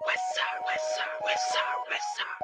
West side, west side, west side, west side.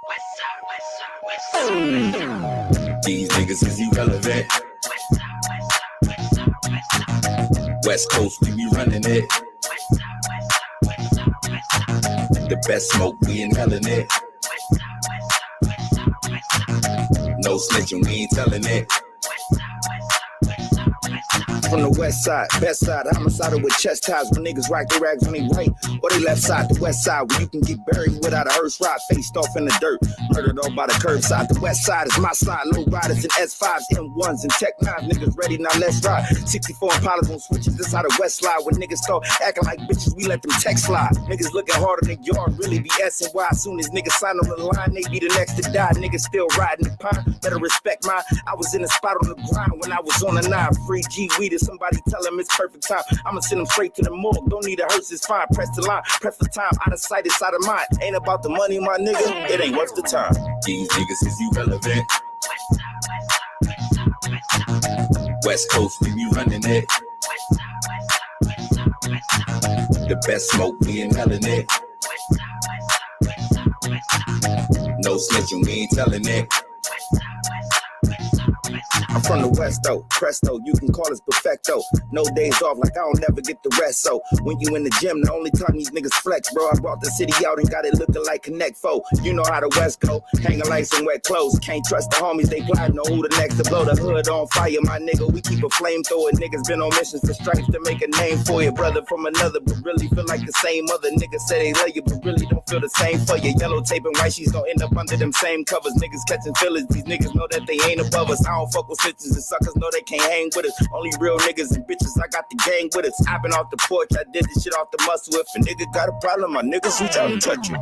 West side, west side, west side, west side. These niggas is irrelevant. West side, west side, west side, west side. West Coast, we be running it. West side, west side, west side, west side. The best smoke, we inhaling it. West side, west side, west side, west side. No snitching, we ain't telling it. West side, west side, west side, west side. From the west side, best side, homicidal with chest ties when niggas rock their rags on their right or they left side. The west side where you can get buried without a hearse rod, faced off in the dirt, murdered all by the curbside. The west side is my side, low riders and S5s, M1s and Tech 9s. Niggas ready, now let's ride. 64 Impalas on switches, this how the west slide. When niggas start acting like bitches, we let them text slide. Niggas looking harder than yard, really be S and Y. Soon as niggas sign on the line, they be the next to die. Niggas still riding the pine, better respect mine. I was in the spot on the grind when I was on the 9. Free G weed, if somebody tell him it's perfect time, I'ma send them straight to the morgue. Don't need a hearse, it's fine. Press the line, press for time. Out of sight, it's out of mind. Ain't about the money, my nigga. It ain't worth the time. These niggas is irrelevant. West side, west side, west side, west side. West Coast, we be running it. West side, west side, west side, west side. The best smoke, we inhaling it. West side, west side, west side, west side. No snitching, we ain't telling it. West side, west side, west side, west side. I'm from the west though, presto, you can call us perfecto. No days off, like I don't never get the rest. So when you in the gym, the only time these niggas flex, bro. I brought the city out and got it looking like Connect Foe. You know how the west go, hanging like some wet clothes. Can't trust the homies, they plotting on who the next to blow the hood on fire. My nigga, we keep a flamethrower. Niggas been on missions for stripes to make a name for you. Brother from another, but really feel like the same mother. Niggas say they love you, but really don't feel the same for you. Yellow tape and white sheets gon' end up under them same covers. Niggas catching feelings, these niggas know that they ain't above us. I don't fuck with bitches and suckers know they can't hang with us. Only real niggas and bitches, I got the gang with us. I been off the porch, I did this shit off the muscle. If a nigga got a problem, my niggas reach out and touch you.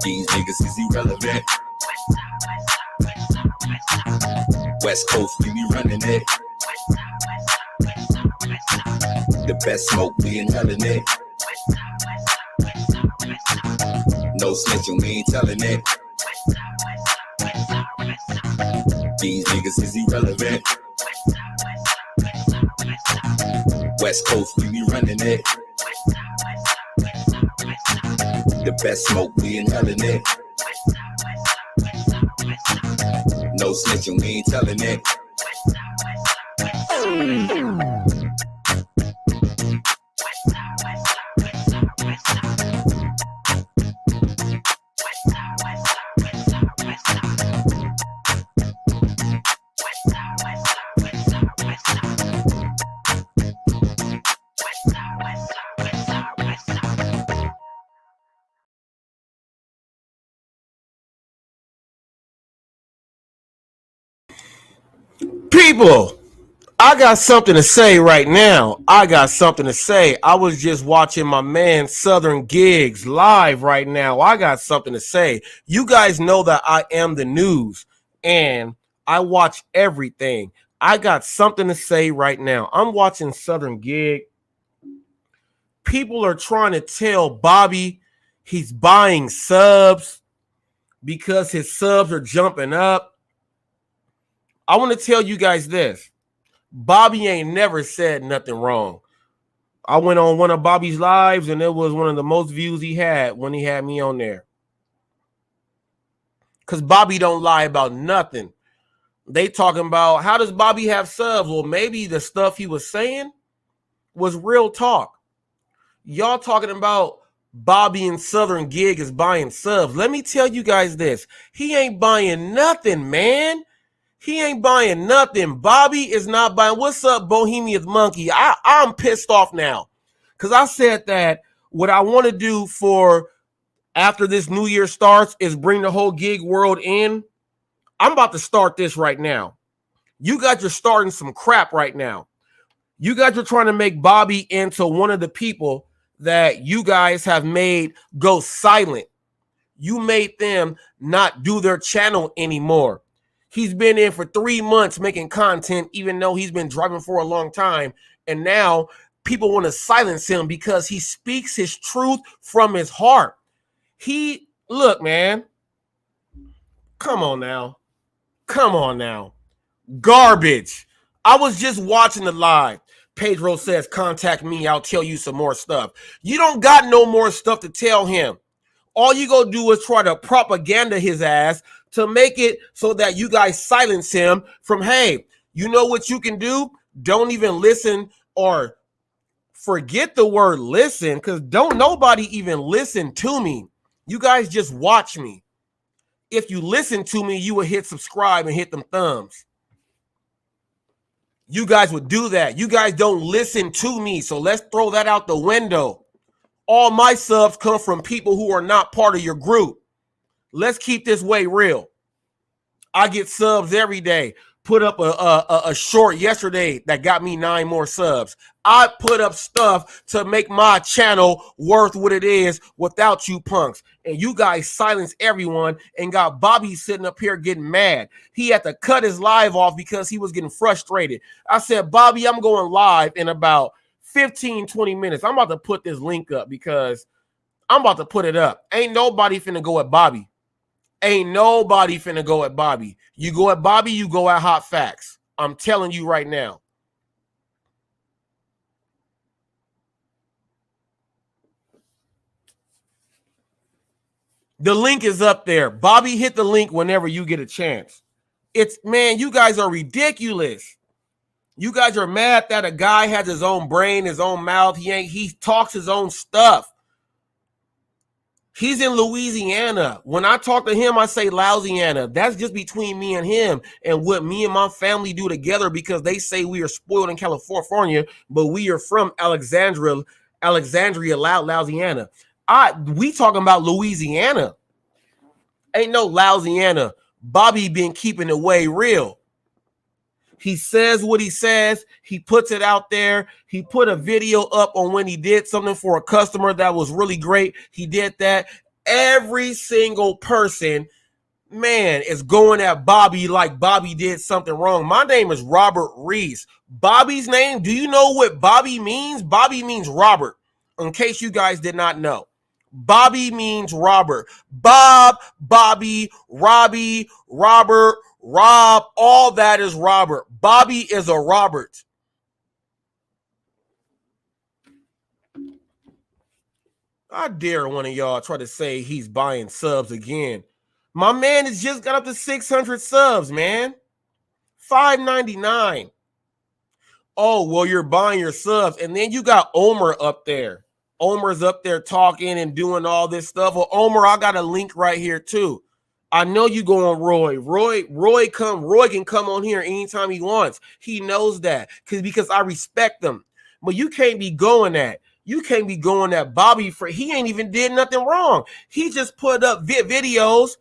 These niggas is irrelevant. West side, west side, west side, west side. West Coast, we be running it. West side, west side, west side, west side. The best smoke, we inhaling it. West side, west side, west side, west side. No snitching, we ain't telling it. West side, west side, west side, west side. These niggas is irrelevant. West side, west side, west side, west side. West Coast, we be running it. West side, west side, west side, west side. The best smoke, we inhaling it. West side, west side, west side, west side. No snitching, we ain't telling it. West side, west side, west side, west side. West side, west side, west side, west side. West side, west side, west side, west side. West side, west side, west side, west side. West side, west side, west side, west side. People, I got something to say right now. I got something to say. I was just watching my man Southern Gigs live right now. I got something to say. You guys know that I am the news and I watch everything. I got something to say right now. I'm watching Southern Gig. People are trying to tell Bobby he's buying subs because his subs are jumping up. I want to tell you guys this. Bobby ain't never said nothing wrong. I went on one of Bobby's lives and it was one of the most views he had when he had me on there. Because Bobby don't lie about nothing. They talking about how does Bobby have subs? Well, maybe the stuff he was saying was real talk. Y'all talking about Bobby and Southern Gig is buying subs. Let me tell you guys this. He ain't buying nothing, man. He ain't buying nothing. Bobby is not buying. What's up, Bohemian Monkey? I'm pissed off now because I said that what I want to do for after this new year starts is bring the whole gig world in. I'm about to start this right now. You guys are starting some crap right now. You guys are trying to make Bobby into one of the people that you guys have made go silent. You made them not do their channel anymore. He's been in for 3 months making content, even though he's been driving for a long time. And now people want to silence him because he speaks his truth from his heart. Look, man. Come on now. Come on now. Garbage. I was just watching the live. Pedro says, contact me. I'll tell you some more stuff. You don't got no more stuff to tell him. All you gonna do is try to propaganda his ass to make it so that you guys silence him from, hey, you know what you can do? Don't even listen, or forget the word listen, because don't nobody even listen to me. You guys just watch me. If you listen to me, you would hit subscribe and hit them thumbs. You guys would do that. You guys don't listen to me, so let's throw that out the window. All my subs come from people who are not part of your group. Let's keep this way real. I get subs every day. Put up a short yesterday that got me 9 more subs. I put up stuff to make my channel worth what it is without you punks. And you guys silenced everyone and got Bobby sitting up here getting mad. He had to cut his live off because he was getting frustrated. I said, Bobby, I'm going live in about 15, 20 minutes. I'm about to put this link up because I'm about to put it up. Ain't nobody finna go at Bobby. Ain't nobody finna go at Bobby. You go at Bobby, you go at Hot Facts. I'm telling you right now. The link is up there. Bobby, hit the link whenever you get a chance. Man, you guys are ridiculous. You guys are mad that a guy has his own brain, his own mouth. He talks his own stuff. He's in Louisiana. When I talk to him, I say Louisiana. That's just between me and him and what me and my family do together, because they say we are spoiled in California, but we are from Alexandria, Louisiana. We talking about Louisiana. Ain't no Louisiana. Bobby been keeping it way real. He says what he says. He puts it out there. He put a video up on when he did something for a customer that was really great. He did that. Every single person, man, is going at Bobby like Bobby did something wrong. My name is Robert Reese. Bobby's name, do you know what Bobby means? Bobby means Robert, in case you guys did not know. Bobby means Robert. Bob, Bobby, Robbie, Robert, Rob, all that is Robert. Bobby is a Robert. I dare one of y'all try to say he's buying subs again. My man has just got up to 600 subs, man. $5.99. Oh, well, you're buying your subs. And then you got Omer up there. Omer's up there talking and doing all this stuff. Well, Omer, I got a link right here too. I know you go on Roy. Roy can come on here anytime he wants. He knows that because I respect him. But you can't be going at. You can't be going at Bobby for he ain't even did nothing wrong. He just put up videos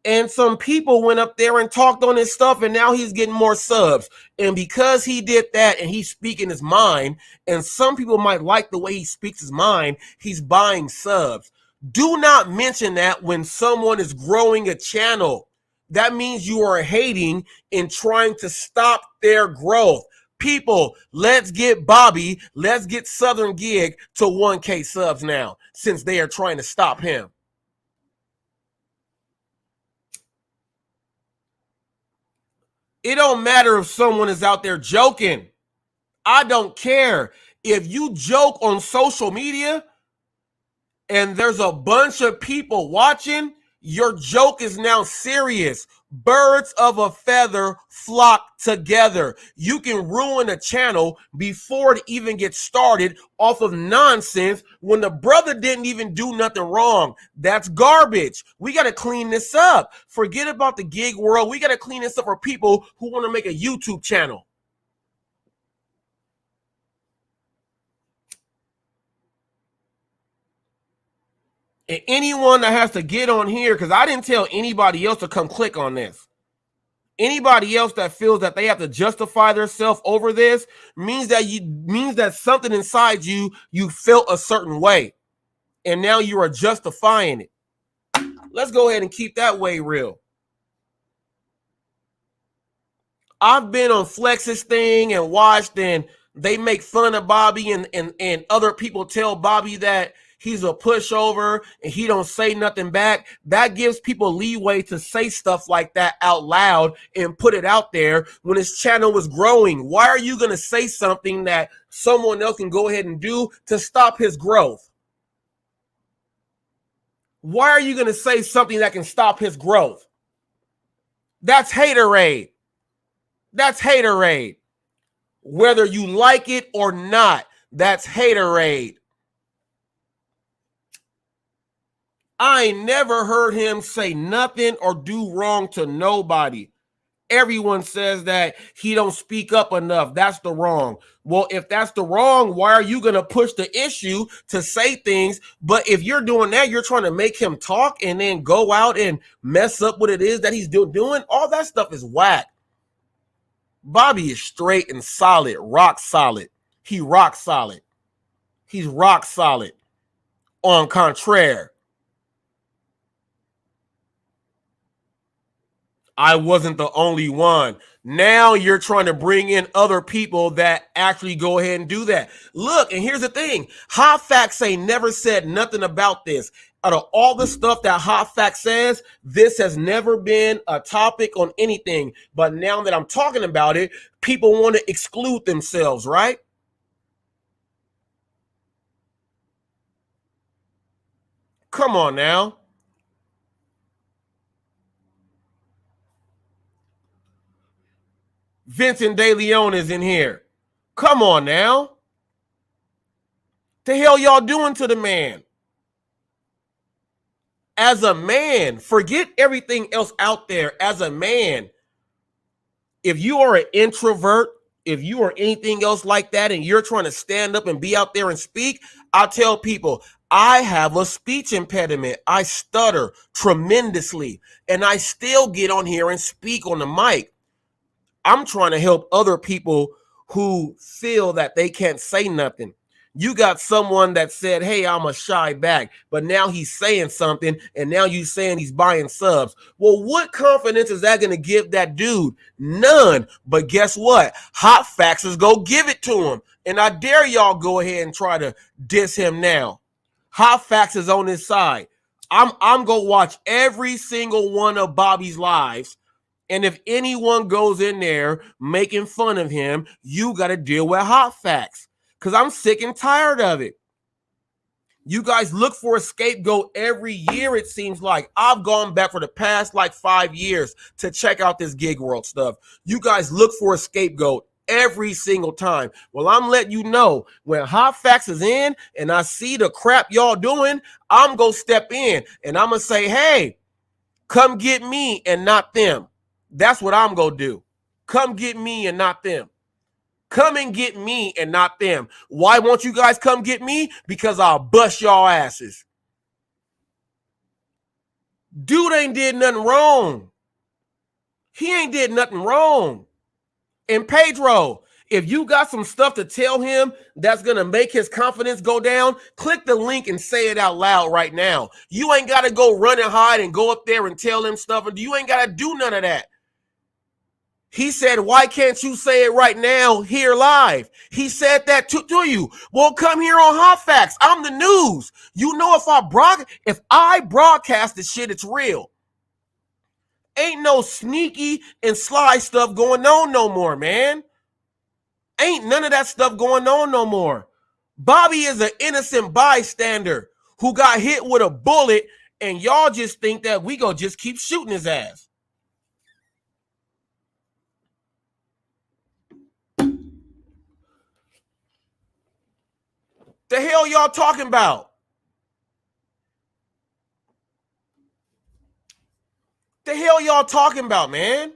and some people went up there and talked on his stuff, and now he's getting more subs. And because he did that and he's speaking his mind, and some people might like the way he speaks his mind, he's buying subs. Do not mention that when someone is growing a channel. That means you are hating and trying to stop their growth. People, let's get Bobby, let's get Southern Gig to 1K subs now, since they are trying to stop him. It don't matter if someone is out there joking. I don't care. If you joke on social media and there's a bunch of people watching, your joke is now serious. Birds of a feather flock together. You can ruin a channel before it even gets started off of nonsense when the brother didn't even do nothing wrong. That's garbage. We got to clean this up. Forget about the gig world. We got to clean this up for people who want to make a YouTube channel. And anyone that has to get on here, because I didn't tell anybody else to come click on this. Anybody else that feels that they have to justify themselves over this means that something inside you felt a certain way, and now you are justifying it. Let's go ahead and keep that way real. I've been on Flex's thing and watched, and they make fun of Bobby, and other people tell Bobby that he's a pushover and he don't say nothing back, that gives people leeway to say stuff like that out loud and put it out there when his channel was growing. Why are you going to say something that someone else can go ahead and do to stop his growth? Why are you going to say something that can stop his growth? That's haterade. That's haterade. Whether you like it or not, that's haterade. I ain't never heard him say nothing or do wrong to nobody. Everyone says that he don't speak up enough. That's the wrong. Well, if that's the wrong, why are you going to push the issue to say things? But if you're doing that, you're trying to make him talk and then go out and mess up what it is that he's doing. All that stuff is whack. Bobby is straight and solid, rock solid. He rock solid. He's rock solid. On contraire, I wasn't the only one. Now you're trying to bring in other people that actually go ahead and do that. Look, and here's the thing. HotFacts ain't never said nothing about this. Out of all the stuff that HotFacts says, this has never been a topic on anything. But now that I'm talking about it, people want to exclude themselves, right? Come on now. Vincent De Leon is in here. Come on now. The hell y'all doing to the man? As a man, forget everything else out there. As a man, if you are an introvert, if you are anything else like that, and you're trying to stand up and be out there and speak, I tell people, I have a speech impediment. I stutter tremendously, and I still get on here and speak on the mic. I'm trying to help other people who feel that they can't say nothing. You got someone that said, hey, I'm a shy back, but now he's saying something, and now you saying he's buying subs. Well, what confidence is that going to give that dude? None. But guess what? HotFacts is go give it to him. And I dare y'all go ahead and try to diss him now. HotFacts is on his side. I'm going to watch every single one of Bobby's lives. And if anyone goes in there making fun of him, you got to deal with HotFacts. Because I'm sick and tired of it. You guys look for a scapegoat every year, it seems like. I've gone back for the past like 5 years to check out this gig world stuff. You guys look for a scapegoat every single time. Well, I'm letting you know, when HotFacts is in and I see the crap y'all doing, I'm going to step in and I'm going to say, hey, come get me and not them. That's what I'm going to do. Come get me and not them. Come and get me and not them. Why won't you guys come get me? Because I'll bust y'all asses. Dude ain't did nothing wrong. He ain't did nothing wrong. And Pedro, if you got some stuff to tell him that's going to make his confidence go down, click the link and say it out loud right now. You ain't got to go run and hide and go up there and tell him stuff. You ain't got to do none of that. He said, why can't you say it right now here live? He said that to you. Well, come here on HotFacts. I'm the news. You know, if I broadcast the shit, it's real. Ain't no sneaky and sly stuff going on no more, man. Ain't none of that stuff going on no more. Bobby is an innocent bystander who got hit with a bullet, and y'all just think that we gonna just keep shooting his ass. The hell y'all talking about? The hell y'all talking about, man?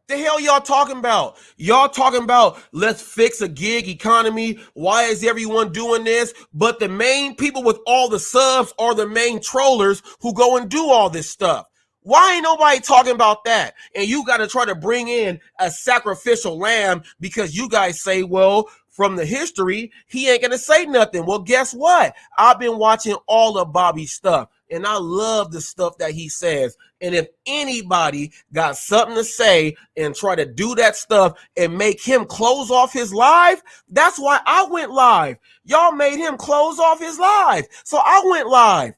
The hell y'all talking about? Y'all talking about let's fix a gig economy. Why is everyone doing this? But the main people with all the subs are the main trollers who go and do all this stuff. Why ain't nobody talking about that? And you got to try to bring in a sacrificial lamb because you guys say, well, from the history, he ain't going to say nothing. Well, guess what? I've been watching all of Bobby's stuff. And I love the stuff that he says. And if anybody got something to say and try to do that stuff and make him close off his live, that's why I went live. Y'all made him close off his live. So I went live.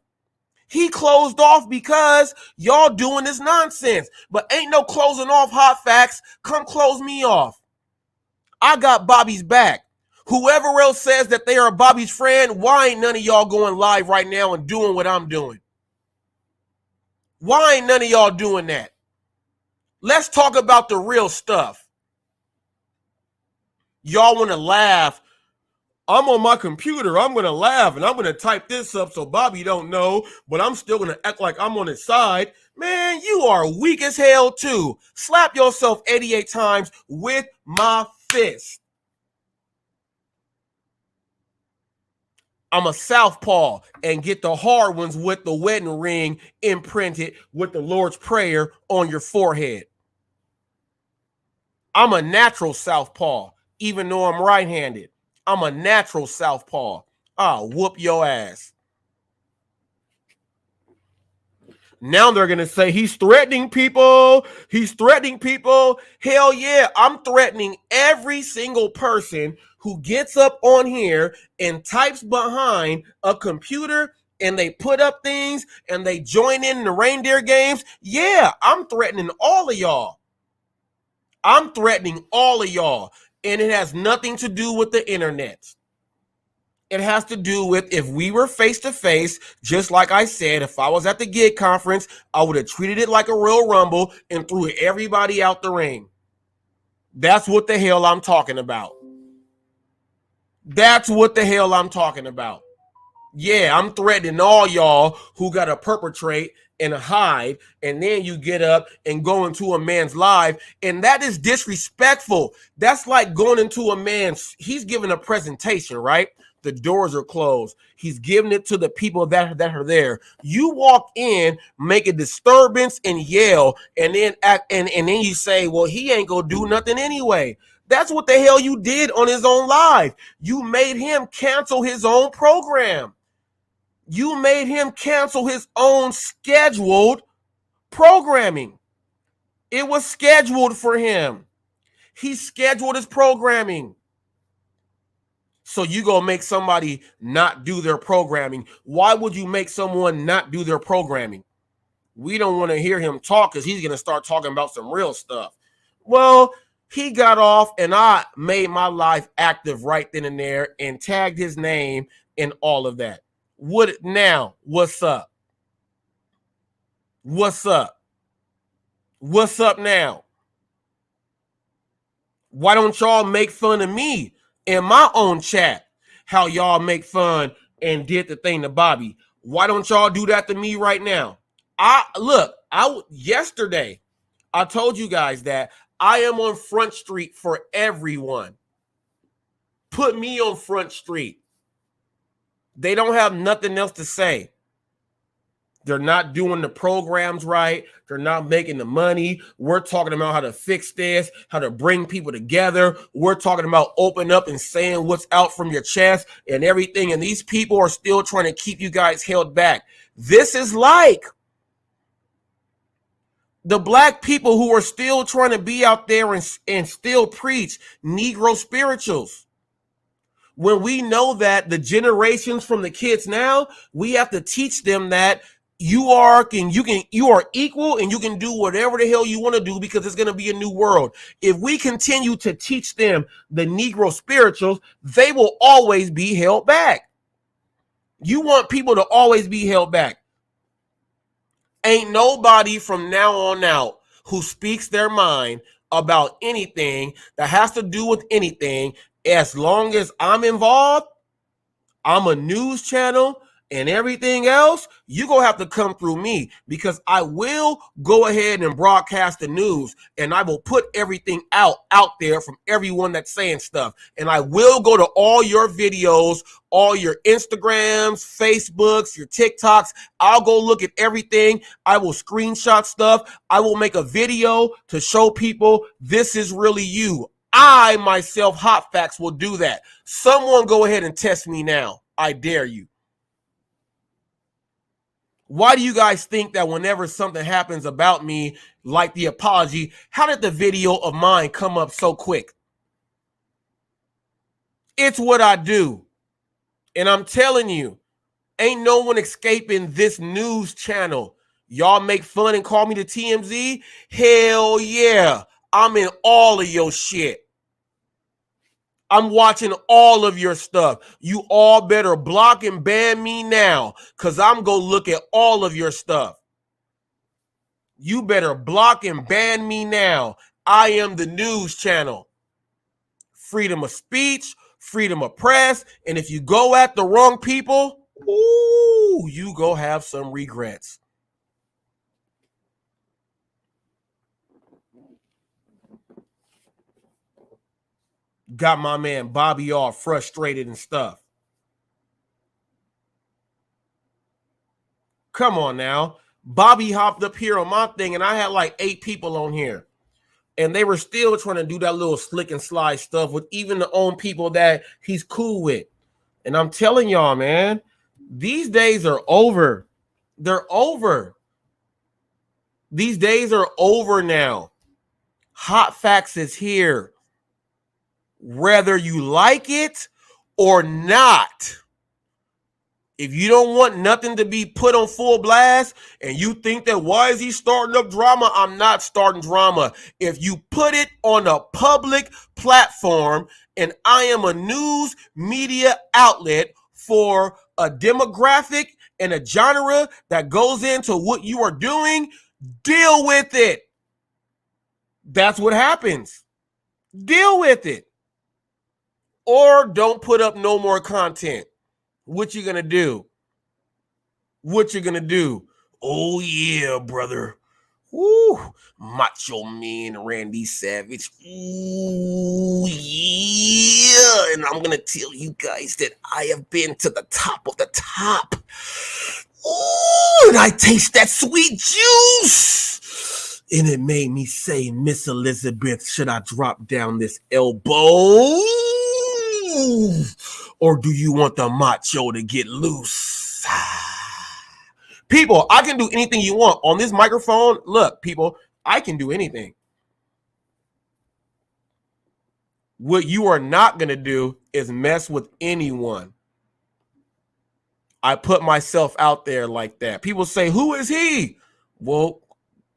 He closed off because y'all doing this nonsense. But ain't no closing off hot facts. Come close me off. I got Bobby's back. Whoever else says that they are Bobby's friend, why ain't none of y'all going live right now and doing what I'm doing? Why ain't none of y'all doing that? Let's talk about the real stuff. Y'all want to laugh. I'm on my computer. I'm going to laugh and I'm going to type this up so Bobby don't know, but I'm still going to act like I'm on his side. Man, you are weak as hell too. Slap yourself 88 times with my fist. I'm a southpaw and get the hard ones with the wedding ring imprinted with the Lord's Prayer on your forehead. I'm a natural southpaw, even though I'm right-handed. I'm a natural southpaw. I'll whoop your ass. Now they're going to say he's threatening people. He's threatening people. Hell yeah, I'm threatening every single person who gets up on here and types behind a computer and they put up things and they join in the reindeer games. Yeah, I'm threatening all of y'all. I'm threatening all of y'all. And it has nothing to do with the internet. It has to do with if we were face to face, just like I said, if I was at the gig conference, I would have treated it like a real rumble and threw everybody out the ring. That's what the hell I'm talking about. That's what the hell I'm talking about. Yeah, I'm threatening all y'all who got to perpetrate and hide, and then you get up and go into a man's live, and that is disrespectful. That's like going into a man's, he's giving a presentation, right? The doors are closed. He's giving it to the people that are there. You walk in, make a disturbance and yell, and then act, and then you say, well, he ain't gonna do nothing anyway. That's what the hell you did on his own live. You made him cancel his own program. You made him cancel his own scheduled programming. It was scheduled for him. He scheduled his programming. So you gonna make somebody not do their programming. Why would you make someone not do their programming? We don't want to hear him talk because he's gonna start talking about some real stuff. Well, he got off and I made my life active right then and there and tagged his name and all of that. Now, what's up? What's up? What's up now? Why don't y'all make fun of me in my own chat? How y'all make fun and did the thing to Bobby. Why don't y'all do that to me right now? Yesterday, I told you guys that I am on Front Street for everyone. Put me on Front Street. They don't have nothing else to say. They're not doing the programs right. They're not making the money. We're talking about how to fix this, how to bring people together. We're talking about open up and saying what's out from your chest and everything. And these people are still trying to keep you guys held back. This is like the black people who are still trying to be out there and still preach Negro spirituals. When we know that the generations from the kids now, we have to teach them that you are equal and you can do whatever the hell you want to do because it's going to be a new world. If we continue to teach them the Negro spirituals, they will always be held back. You want people to always be held back. Ain't nobody from now on out who speaks their mind about anything that has to do with anything. As long as I'm involved, I'm a news channel and everything else, you're going to have to come through me because I will go ahead and broadcast the news and I will put everything out there from everyone that's saying stuff. And I will go to all your videos, all your Instagrams, Facebooks, your TikToks. I'll go look at everything. I will screenshot stuff. I will make a video to show people this is really you. I myself, Hot Facts, will do that. Someone go ahead and test me now. I dare you. Why do you guys think that whenever something happens about me, like the apology, how did the video of mine come up so quick? It's what I do. And I'm telling you, ain't no one escaping this news channel. Y'all make fun and call me the TMZ? Hell yeah. I'm in all of your shit. I'm watching all of your stuff. You all better block and ban me now, because I'm going to look at all of your stuff. You better block and ban me now. I am the news channel. Freedom of speech, freedom of press, and if you go at the wrong people, ooh, you go have some regrets. Got my man Bobby all frustrated and stuff. Come on now. Bobby hopped up here on my thing, and I had like 8 people on here. And they were still trying to do that little slick and slide stuff with even the own people that he's cool with. And I'm telling y'all, man, these days are over. They're over. These days are over now. Hot Facts is here. Whether you like it or not. If you don't want nothing to be put on full blast and you think that why is he starting up drama? I'm not starting drama. If you put it on a public platform and I am a news media outlet for a demographic and a genre that goes into what you are doing, deal with it. That's what happens. Deal with it. Or don't put up no more content. What you gonna do? What you gonna do? Oh yeah, brother. Woo, Macho Man Randy Savage. Ooh yeah, and I'm gonna tell you guys that I have been to the top of the top. Ooh, and I taste that sweet juice. And it made me say, Miss Elizabeth, should I drop down this elbow? Or do you want the macho to get loose? People, I can do anything you want. On this microphone, look, people, I can do anything. What you are not going to do is mess with anyone. I put myself out there like that. People say, who is he? Well,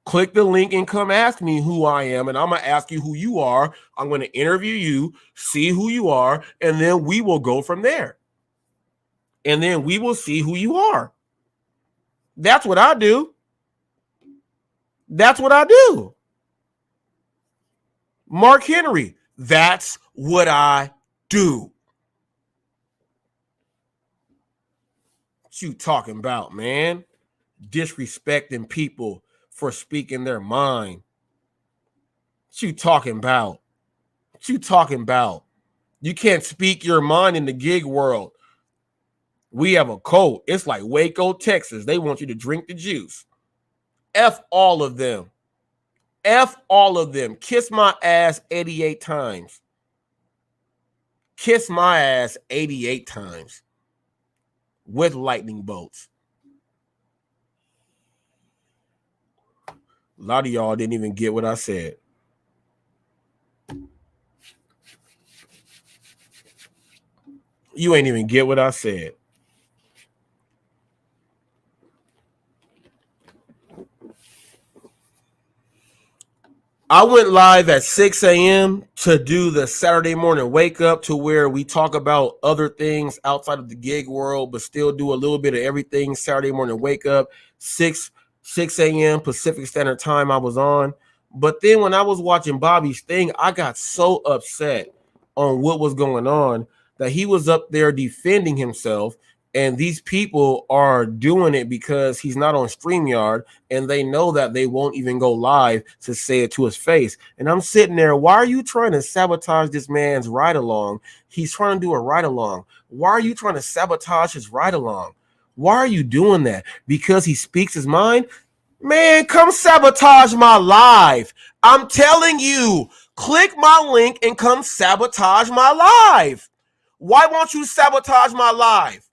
click the link and come ask me who I am, and I'm going to ask you who you are. I'm going to interview you, see who you are, and then we will go from there. And then we will see who you are. That's what I do. That's what I do. Mark Henry, that's what I do. What you talking about, man? Disrespecting people for speaking their mind. What you talking about? What you talking about? You can't speak your mind in the gig world. We have a code. It's like Waco, Texas. They want you to drink the juice. F all of them. F all of them. Kiss my ass 88 times. Kiss my ass 88 times. With lightning bolts. A lot of y'all didn't even get what I said. You ain't even get what I said. I went live at 6 a.m. to do the Saturday morning wake up, to where we talk about other things outside of the gig world, but still do a little bit of everything. Saturday morning wake up, 6 a.m. Pacific Standard Time I was on. But then when I was watching Bobby's thing, I got so upset on what was going on that he was up there defending himself. And these people are doing it because he's not on StreamYard, and they know that they won't even go live to say it to his face. And I'm sitting there, why are you trying to sabotage this man's ride-along? He's trying to do a ride-along. Why are you trying to sabotage his ride-along? Why are you doing that? Because he speaks his mind? Man, come sabotage my live. I'm telling you, click my link and come sabotage my live. Why won't you sabotage my live?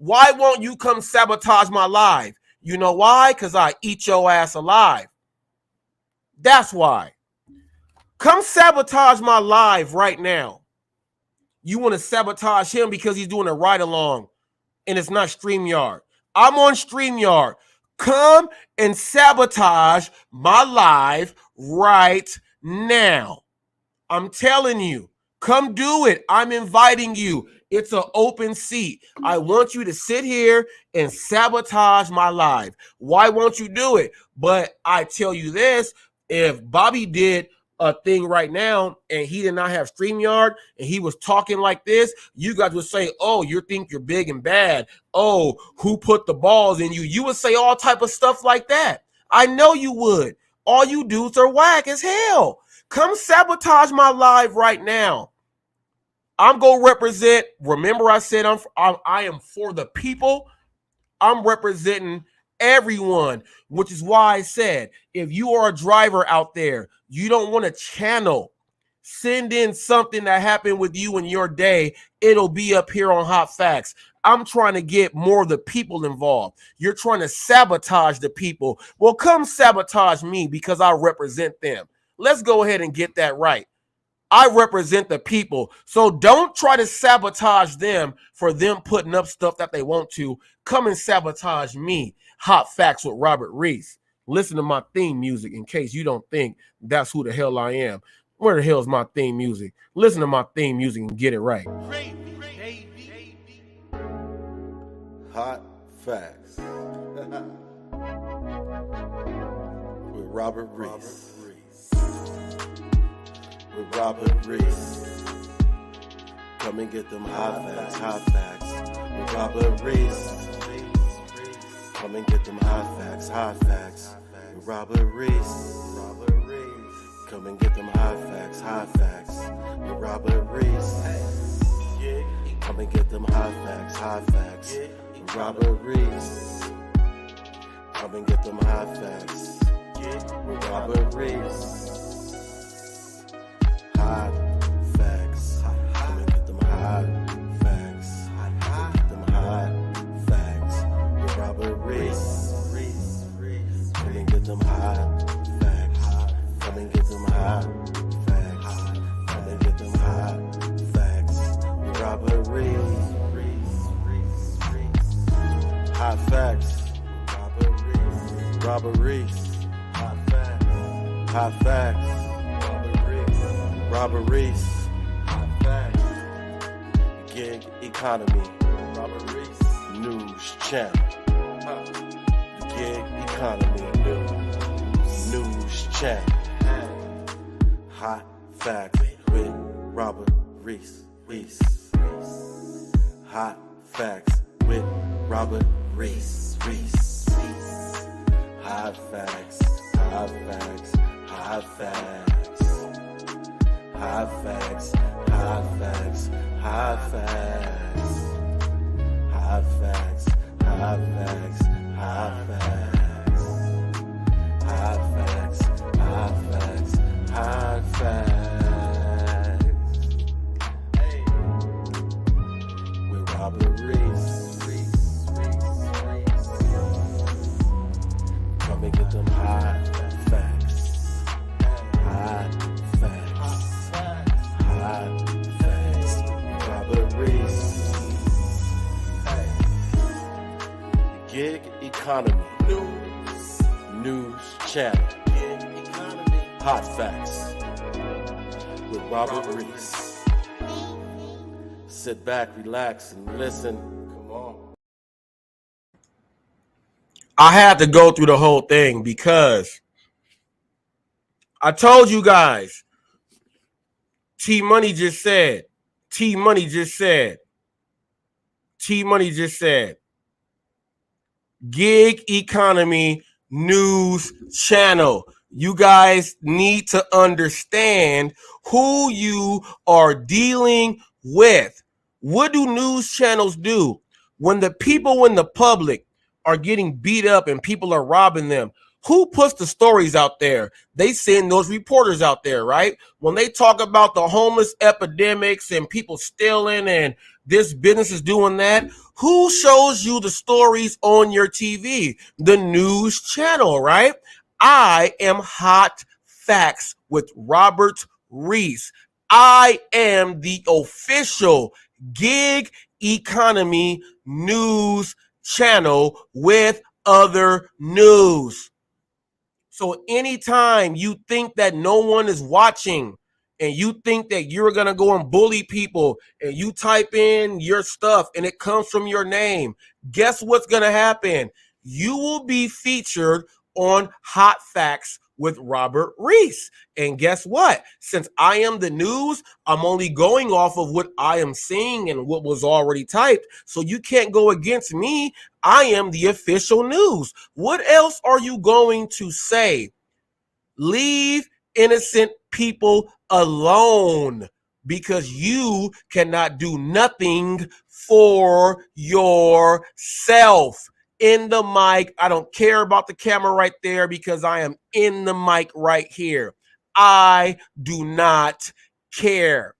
Why won't you come sabotage my live? You know why? Because I eat your ass alive. That's why. Come sabotage my live right now. You want to sabotage him because he's doing a ride along and it's not StreamYard. I'm on StreamYard. Come and sabotage my live right now. I'm telling you, come do it. I'm inviting you. It's an open seat. I want you to sit here and sabotage my live. Why won't you do it? But I tell you this, if Bobby did a thing right now and he did not have StreamYard and he was talking like this, you guys would say, oh, you think you're big and bad. Oh, who put the balls in you? You would say all type of stuff like that. I know you would. All you dudes are whack as hell. Come sabotage my live right now. I'm going to represent. Remember I said I am for the people. I'm representing everyone, which is why I said, if you are a driver out there, you don't want a channel, send in something that happened with you in your day. It'll be up here on Hot Facts. I'm trying to get more of the people involved. You're trying to sabotage the people. Well, come sabotage me because I represent them. Let's go ahead and get that right. I represent the people. So don't try to sabotage them for them putting up stuff that they want to. Come and sabotage me. Hot Facts with Robert Reese. Listen to my theme music in case you don't think that's who the hell I am. Where the hell is my theme music? Listen to my theme music and get it right. Hot Facts with Robert Reese. With Robert Reese. Come and get them hot facts, with Robert Reese. Come and get them hot facts, with Robert Reese. Come and get them hot facts, with Robert Reese. Come and get them hot facts, with Robert Reese. Come and get them hot facts, with Robert Reese. Hot facts. Come and get them hot facts. Come and get them hot facts. With Robert Reese. Come and get them hot facts. Come and get them hot facts. Come and get them hot facts. With Robert Reese. Hot facts. Robert Reese. Hot facts. Hot facts. Robert Reese, Hot Facts, Gig Economy, Robert Reese, News Channel, Gig Economy, News Channel, Hot Facts with Robert Reese, Hot Facts with Robert Reese, Hot Facts, Hot Facts, Hot Facts. Hot facts, hot facts, hot facts. Hot facts, hot facts, hot facts. Hot facts, hot facts, hot facts. Hey. With Robert Reese. Come and get them hot facts. Hot facts. Hot facts, Robert Reese. Gig Economy, News Channel, Hot Facts with Robert Reese. Sit back, relax, and listen. Come on. I had to go through the whole thing because I told you guys. T-Money just said. Gig Economy News Channel. You guys need to understand who you are dealing with. What do news channels do? When the people in the public are getting beat up and people are robbing them, Who puts the stories out there? They send those reporters out there, right? When they talk about the homeless epidemics and people stealing and this business is doing that, who shows you the stories on your TV? The news channel, right? I am Hot Facts with Robert Reese. I am the official gig economy news channel with other news. So anytime you think that no one is watching and you think that you're going to go and bully people and you type in your stuff and it comes from your name, guess what's going to happen? You will be featured on Hot Facts with Robert Reese. And guess what? Since I am the news, I'm only going off of what I am seeing and what was already typed. So you can't go against me. I am the official news. What else are you going to say? Leave innocent people alone because you cannot do nothing for yourself. In the mic. I don't care about the camera right there because I am in the mic right here. I do not care.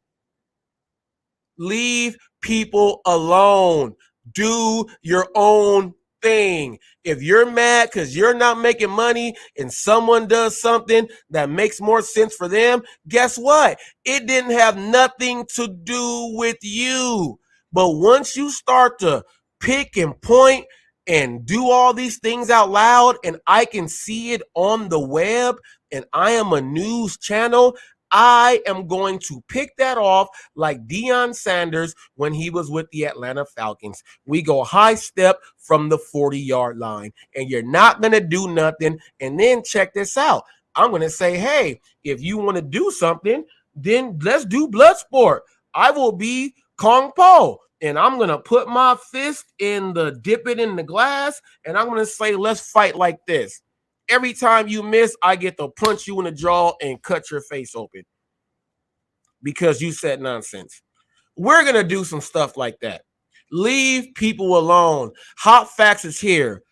Leave people alone. Do your own thing. If you're mad because you're not making money and someone does something that makes more sense for them, guess what? It didn't have nothing to do with you. But once you start to pick and point and do all these things out loud, and I can see it on the web, and I am a news channel, I am going to pick that off like Deion Sanders when he was with the Atlanta Falcons. We go high step from the 40-yard line, and you're not going to do nothing. And then check this out. I'm going to say, hey, if you want to do something, then let's do blood sport. I will be Kong Po. And I'm going to put my fist in dip it in the glass, and I'm going to say, let's fight like this. Every time you miss, I get to punch you in the jaw and cut your face open because you said nonsense. We're going to do some stuff like that. Leave people alone. Hot Facts is here.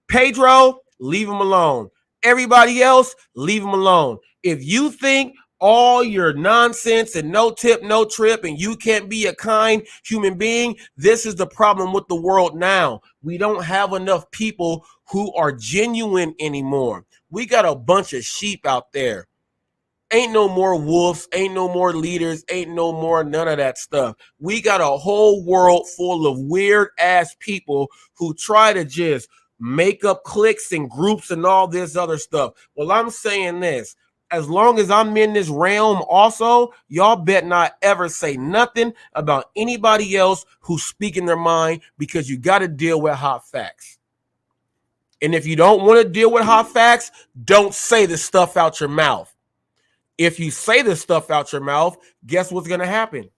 Pedro, leave him alone. Everybody else, leave him alone. If you think all your nonsense and no tip, no trip, and you can't be a kind human being, this is the problem with the world now. We don't have enough people who are genuine anymore. We got a bunch of sheep out there. Ain't no more wolves, ain't no more leaders, ain't no more none of that stuff. We got a whole world full of weird ass people who try to just make up cliques and groups and all this other stuff. Well, I'm saying this. As long as I'm in this realm also, y'all bet not ever say nothing about anybody else who's speaking their mind because you got to deal with Hot Facts. And if you don't want to deal with Hot Facts, don't say the stuff out your mouth. If you say the stuff out your mouth, guess what's going to happen?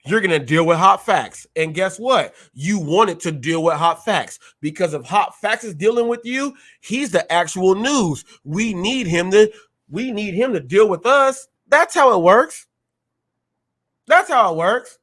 You're going to deal with Hot Facts. And guess what? You wanted to deal with Hot Facts because if Hot Facts is dealing with you, he's the actual news. We need him to deal with us. That's how it works. That's how it works.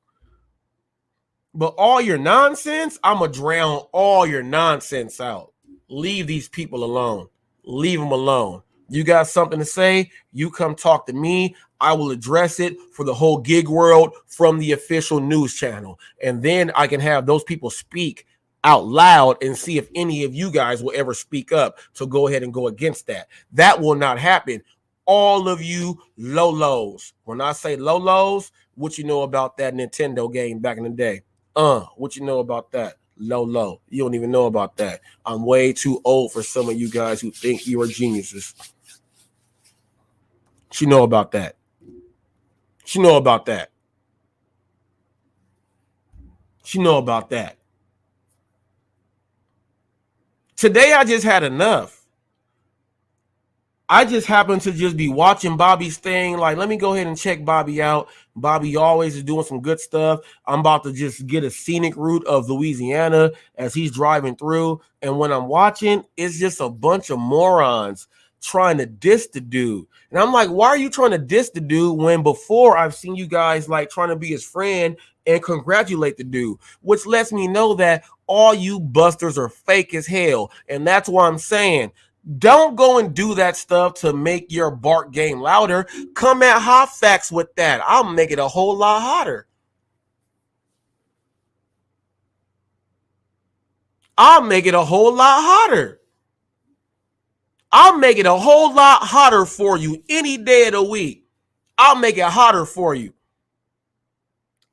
But all your nonsense, I'm going to drown all your nonsense out. Leave these people alone. Leave them alone. You got something to say, you come talk to me. I will address it for the whole gig world from the official news channel. And then I can have those people speak out loud and see if any of you guys will ever speak up. So go ahead and go against that. That will not happen. All of you Lolos. When I say Lolos, what you know about that Nintendo game back in the day? What you know about that? Lolo. You don't even know about that. I'm way too old for some of you guys who think you are geniuses. She know about that. She know about that. She know about that. Today I just had enough. I just happened to just be watching Bobby's thing. Like, let me go ahead and check Bobby out. Bobby always is doing some good stuff. I'm about to just get a scenic route of Louisiana as he's driving through. And when I'm watching, it's just a bunch of morons trying to diss the dude. And I'm like, why are you trying to diss the dude when before I've seen you guys like trying to be his friend and congratulate the dude, which lets me know that all you busters are fake as hell. And that's why I'm saying, Don't go and do that stuff to make your bark game louder. Come at HotFacts with that. I'll make it a whole lot hotter. I'll make it a whole lot hotter. I'll make it a whole lot hotter for you any day of the week. I'll make it hotter for you.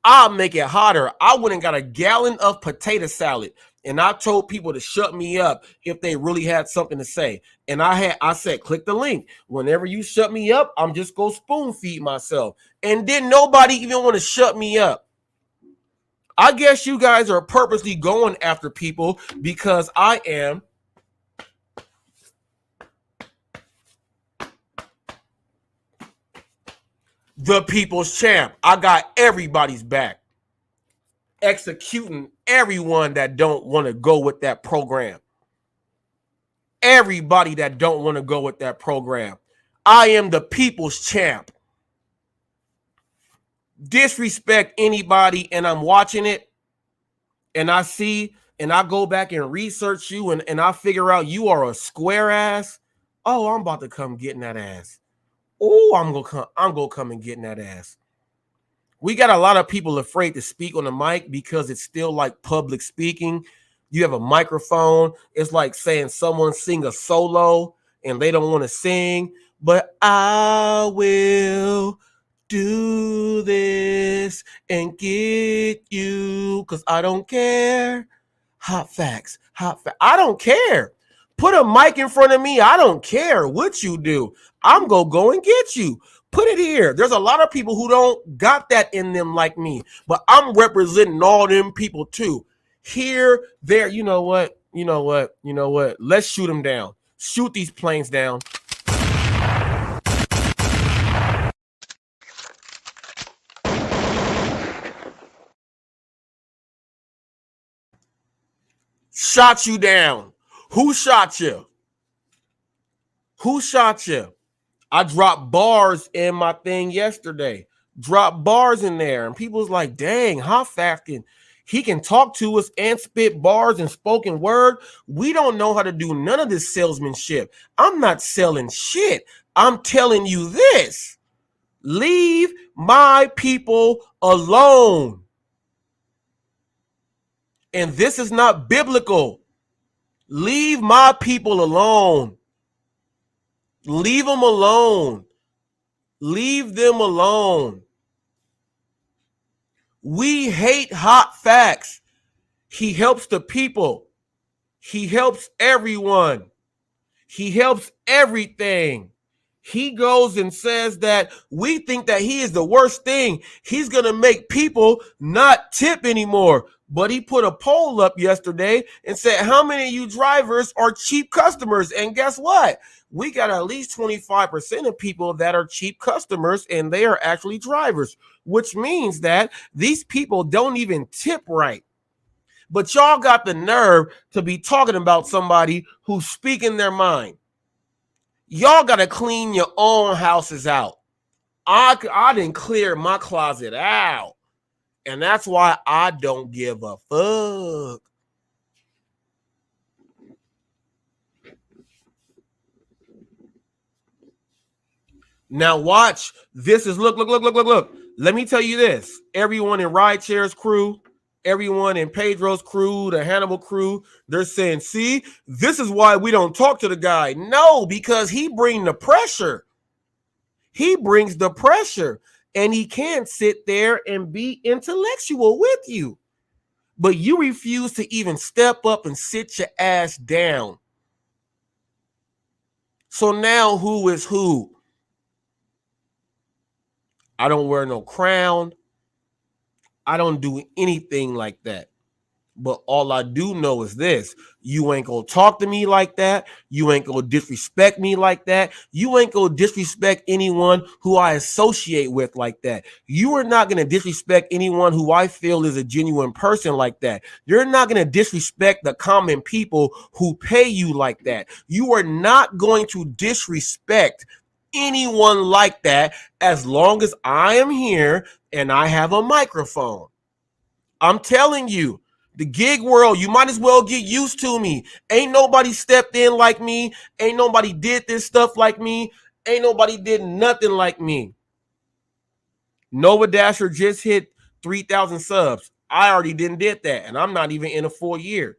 I'll make it hotter. I went and got a gallon of potato salad, and I told people to shut me up if they really had something to say. And I said, click the link. Whenever you shut me up, I'm just gonna spoon feed myself. And then nobody even want to shut me up. I guess you guys are purposely going after people because I am the people's champ. I got everybody's back. Executing everyone that don't want to go with that program. Everybody that don't want to go with that program. I am the people's champ. Disrespect anybody and I'm watching it and I see and I go back and research you and I figure out you are a square ass. Oh, I'm about to come getting that ass. Oh, I'm gonna come and get in that ass. We got a lot of people afraid to speak on the mic because it's still like public speaking. You have a microphone. It's like saying someone sing a solo and they don't want to sing, but I will do this and get you because I don't care. Hot facts. I don't care. Put a mic in front of me. I don't care what you do. I'm going to go and get you. Put it here. There's a lot of people who don't got that in them like me, but I'm representing all them people too. Here, there, you know what? Let's shoot them down. Shoot these planes down. Shot you down. Who shot you? Who shot you? I dropped bars in my thing yesterday. Dropped bars in there. And people's like, dang, HotFacts, he can talk to us and spit bars and spoken word. We don't know how to do none of this salesmanship. I'm not selling shit. I'm telling you this. Leave my people alone. And this is not biblical. Leave my people alone. Leave them alone. Leave them alone. We hate HotFacts. He helps the people. He helps everyone. He helps everything. He goes and says that we think that he is the worst thing. He's going to make people not tip anymore. But he put a poll up yesterday and said, how many of you drivers are cheap customers? And guess what? We got at least 25% of people that are cheap customers and they are actually drivers, which means that these people don't even tip right. But y'all got the nerve to be talking about somebody who's speaking their mind. Y'all got to clean your own houses out. I didn't clear my closet out. And that's why I don't give a fuck. Now watch. This is look. Let me tell you this. Everyone in Rideshare's crew, everyone in Pedro's crew, the Hannibal crew, they're saying, see, this is why we don't talk to the guy. No, because he brings the pressure. He brings the pressure. And he can't sit there and be intellectual with you. But you refuse to even step up and sit your ass down. So now who is who? I don't wear no crown. I don't do anything like that. But all I do know is this. You ain't gonna talk to me like that. You ain't gonna disrespect me like that. You ain't gonna disrespect anyone who I associate with like that. You are not gonna disrespect anyone who I feel is a genuine person like that. You're not gonna disrespect the common people who pay you like that. You are not going to disrespect anyone like that as long as I am here and I have a microphone. I'm telling you. The gig world, you might as well get used to me. Ain't nobody stepped in like me. Ain't nobody did this stuff like me. Ain't nobody did nothing like me. Nova Dasher just hit 3,000 subs. I already did that, and I'm not even in a full year.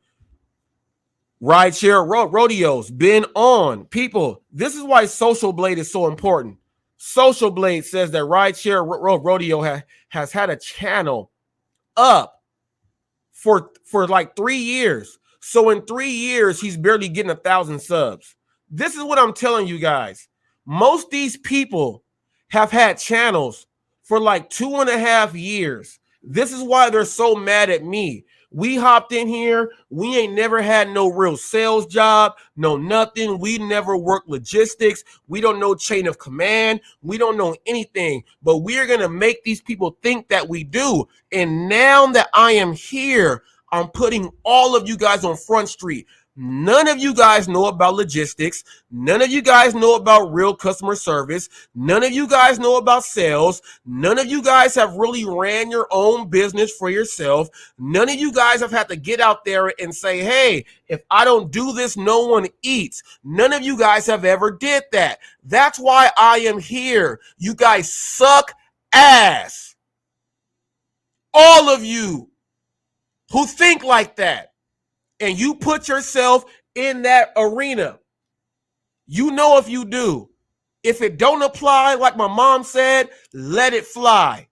Rideshare rodeos, been on. People, this is why Social Blade is so important. Social Blade says that Rideshare rodeo has had a channel up for like 3 years. So in 3 years, he's barely getting 1,000 subs. This is what I'm telling you guys. Most these people have had channels for like 2.5 years. This is why they're so mad at me. We hopped in here. We ain't never had no real sales job, no nothing. We never worked logistics. We don't know chain of command. We don't know anything, but we're going to make these people think that we do. And now that I am here, I'm putting all of you guys on Front Street. None of you guys know about logistics. None of you guys know about real customer service. None of you guys know about sales. None of you guys have really ran your own business for yourself. None of you guys have had to get out there and say, hey, if I don't do this, no one eats. None of you guys have ever did that. That's why I am here. You guys suck ass. All of you who think like that. And you put yourself in that arena. You know if you do. If it don't apply, like my mom said, let it fly.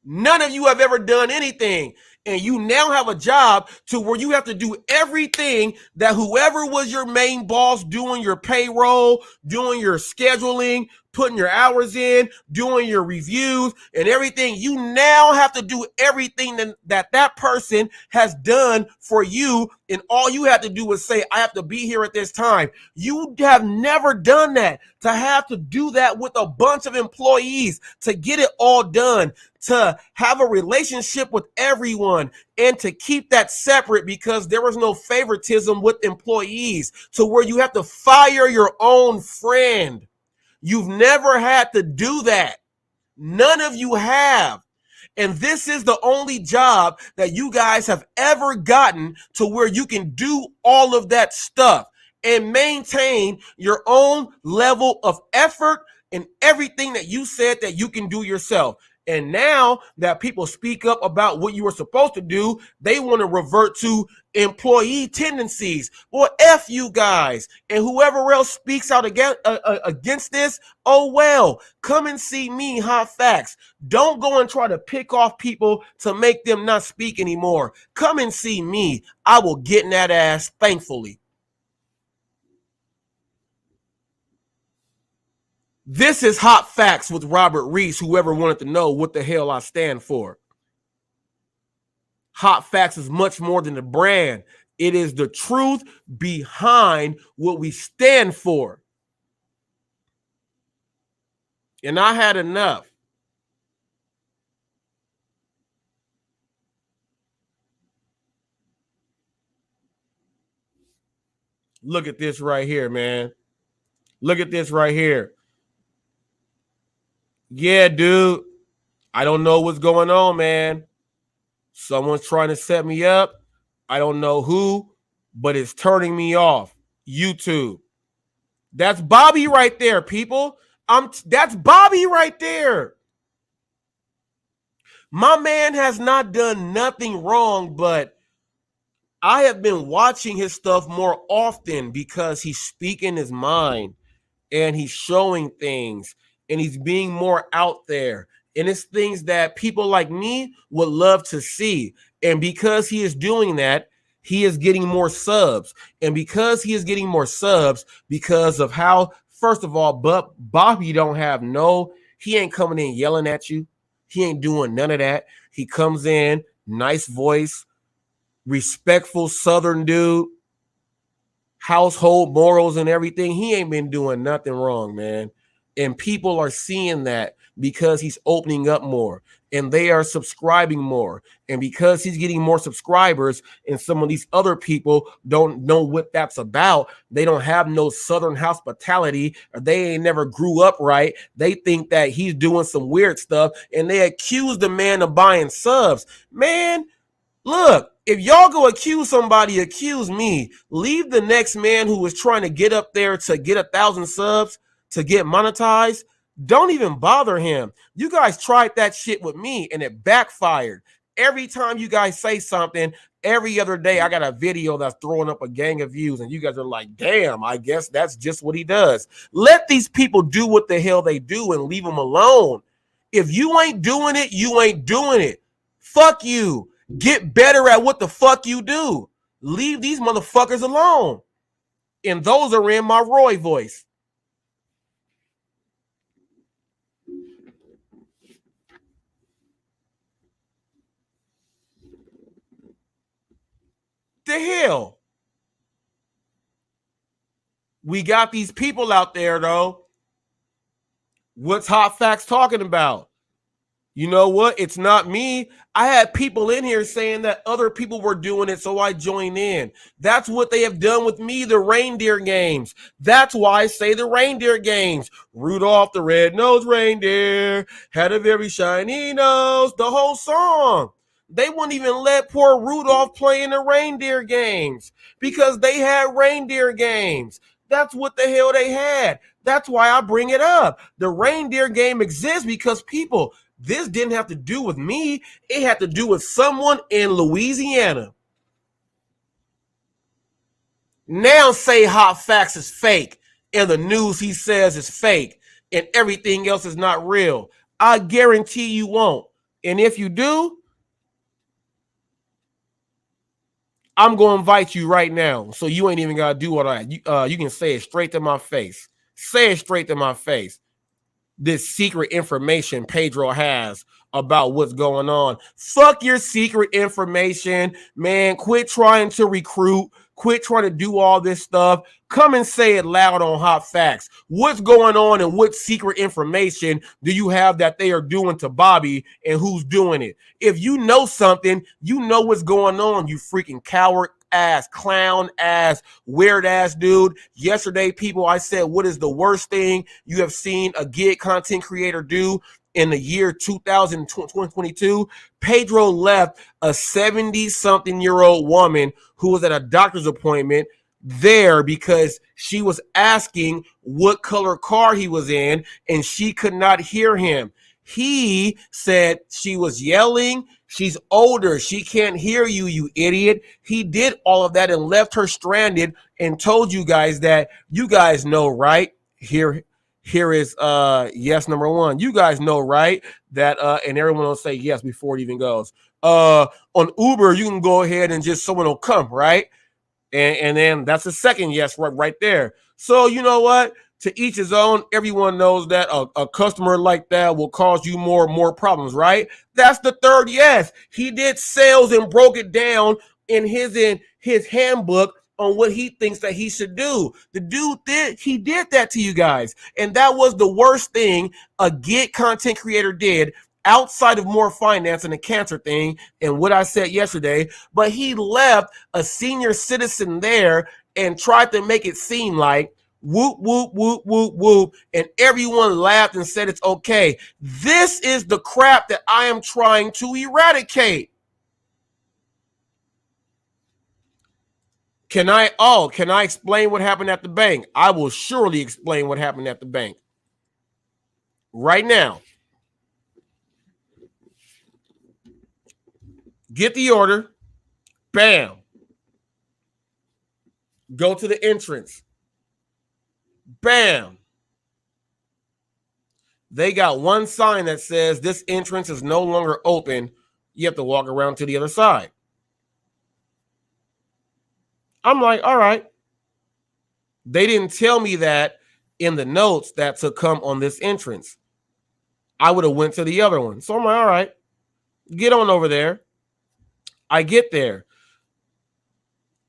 None of you have ever done anything. And you now have a job to where you have to do everything that whoever was your main boss doing your payroll, doing your scheduling, putting your hours in, doing your reviews and everything. You now have to do everything that person has done for you. And all you have to do is say, I have to be here at this time. You have never done that. To have to do that with a bunch of employees, to get it all done, to have a relationship with everyone, and to keep that separate because there was no favoritism with employees, to where you have to fire your own friend. You've never had to do that. None of you have. And this is the only job that you guys have ever gotten to where you can do all of that stuff and maintain your own level of effort and everything that you said that you can do yourself. And now that people speak up about what you were supposed to do, they want to revert to employee tendencies. Well, F you guys. And whoever else speaks out against this, oh well, come and see me, Hot Facts. Don't go and try to pick off people to make them not speak anymore. Come and see me. I will get in that ass, thankfully. This is Hot Facts with Robert Reese, whoever wanted to know what the hell I stand for. Hot Facts is much more than a brand. It is the truth behind what we stand for. And I had enough. Look at this right here, man. Look at this right here. Yeah, dude. I don't know what's going on, man. Someone's trying to set me up. I don't know who, but it's turning me off. YouTube. That's Bobby right there, people. That's Bobby right there. My man has not done nothing wrong, but I have been watching his stuff more often because he's speaking his mind and he's showing things and he's being more out there. And it's things that people like me would love to see. And because he is doing that, he is getting more subs. And because he is getting more subs, because of how, first of all, but Bobby don't have he ain't coming in yelling at you. He ain't doing none of that. He comes in, nice voice, respectful Southern dude, household morals and everything. He ain't been doing nothing wrong, man. And people are seeing that because he's opening up more and they are subscribing more. And because he's getting more subscribers and some of these other people don't know what that's about, they don't have no Southern hospitality, or they ain't never grew up right. They think that he's doing some weird stuff and they accuse the man of buying subs. Man, Look, if y'all go accuse somebody, accuse me. Leave the next man who was trying to get up there to get 1,000 subs to get monetized. Don't even bother him. You guys tried that shit with me and it backfired. Every time you guys say something, every other day I got a video that's throwing up a gang of views and you guys are like, damn, I guess that's just what he does. Let these people do what the hell they do and leave them alone. If you ain't doing it, you ain't doing it. Fuck you. Get better at what the fuck you do. Leave these motherfuckers alone. And those are in my Roy voice. The hell? We got these people out there, though. What's Hot Facts talking about? You know what? It's not me. I had people in here saying that other people were doing it, so I joined in. That's what they have done with me, the reindeer games. That's why I say the reindeer games. Rudolph the red-nosed reindeer had a very shiny nose. The whole song. They wouldn't even let poor Rudolph play in the reindeer games because they had reindeer games. That's what the hell they had. That's why I bring it up. The reindeer game exists because people... This didn't have to do with me. It had to do with someone in Louisiana. Now say Hot Facts is fake and the news he says is fake and everything else is not real. I guarantee you won't. And if you do, I'm going to invite you right now. So you ain't even got to do what you can say it straight to my face. Say it straight to my face. This secret information Pedro has about what's going on. Fuck your secret information, man. Quit trying to recruit. Quit trying to do all this stuff. Come and say it loud on Hot Facts. What's going on and what secret information do you have that they are doing to Bobby and who's doing it? If you know something, you know what's going on, you freaking coward ass, clown ass, weird ass dude. Yesterday, people, I said, what is the worst thing you have seen a gig content creator do in the year 2022? Pedro left a 70-something-year-old woman who was at a doctor's appointment there because she was asking what color car he was in and she could not hear him. He said she was yelling. She's older. She can't hear you, you idiot. He did all of that and left her stranded and told you guys that you guys know, right? Here is yes, number one. You guys know, right? That and everyone will say yes before it even goes. On Uber, you can go ahead and just someone will come, right? And then that's the second yes right there. So you know what? To each his own. Everyone knows that a customer like that will cause you more problems, right? That's the third yes. He did sales and broke it down in his handbook on what he thinks that he should do. The dude did that to you guys. And that was the worst thing a gig content creator did outside of more finance and the cancer thing and what I said yesterday. But he left a senior citizen there and tried to make it seem like whoop, whoop, whoop, whoop, whoop. And everyone laughed and said it's okay. This is the crap that I am trying to eradicate. Can I explain what happened at the bank? I will surely explain what happened at the bank. Right now. Get the order. Bam. Go to the entrance. Bam. They got one sign that says this entrance is no longer open. You have to walk around to the other side. I'm like, all right. They didn't tell me that in the notes that to come on this entrance. I would have went to the other one. So I'm like, all right, get on over there. I get there.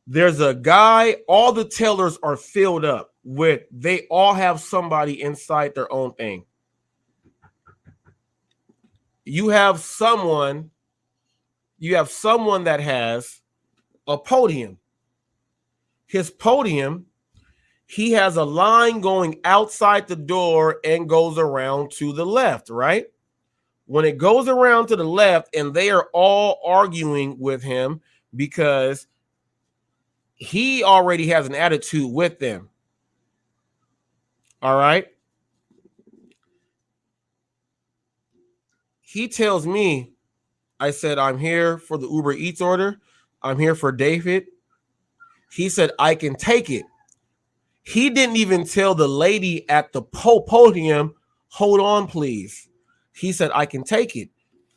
There's a guy, all the tellers are filled up with, they all have somebody inside their own thing. You have someone that has a podium. His podium, he has a line going outside the door and goes around to the left, right? When it goes around to the left and they are all arguing with him because he already has an attitude with them. All right. He tells me, I said, I'm here for the Uber Eats order. I'm here for David. He said, I can take it. He didn't even tell the lady at the podium, hold on, please. He said, I can take it.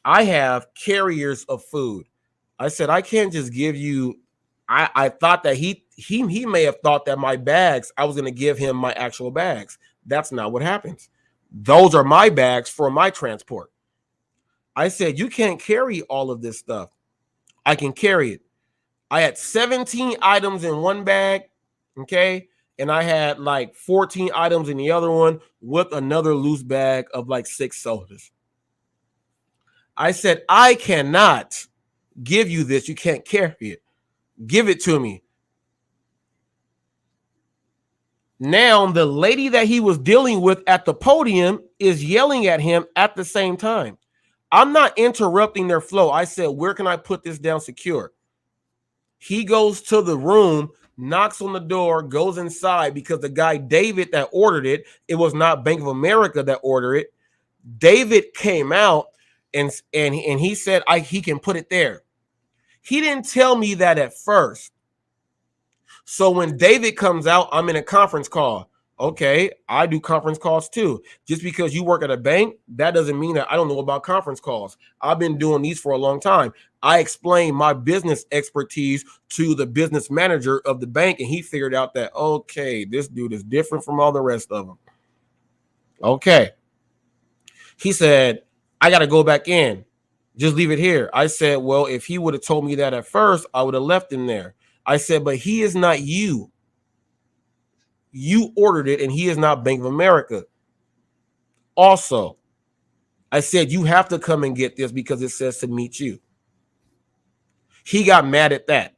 I have carriers of food. I said, I can't just give you. I thought that he may have thought that my bags, I was going to give him my actual bags. That's not what happens. Those are my bags for my transport. I said, you can't carry all of this stuff. I can carry it. I had 17 items in one bag, okay? And I had like 14 items in the other one with another loose bag of like 6 sodas. I said, I cannot give you this. You can't carry it. Give it to me. Now, the lady that he was dealing with at the podium is yelling at him at the same time. I'm not interrupting their flow. I said, where can I put this down secure? He goes to the room, knocks on the door, goes inside because the guy, David, that ordered it, it was not Bank of America that ordered it. David came out and he said, he can put it there. He didn't tell me that at first. So when David comes out, I'm in a conference call. Okay, I do conference calls too. Just because you work at a bank, that doesn't mean that I don't know about conference calls. I've been doing these for a long time. I explained my business expertise to the business manager of the bank, and he figured out that, okay, this dude is different from all the rest of them. Okay. He said, I got to go back in. Just leave it here. I said, well, if he would have told me that at first, I would have left him there. I said, but he is not you. You ordered it, and he is not Bank of America. Also, I said, you have to come and get this because it says to meet you. He got mad at that.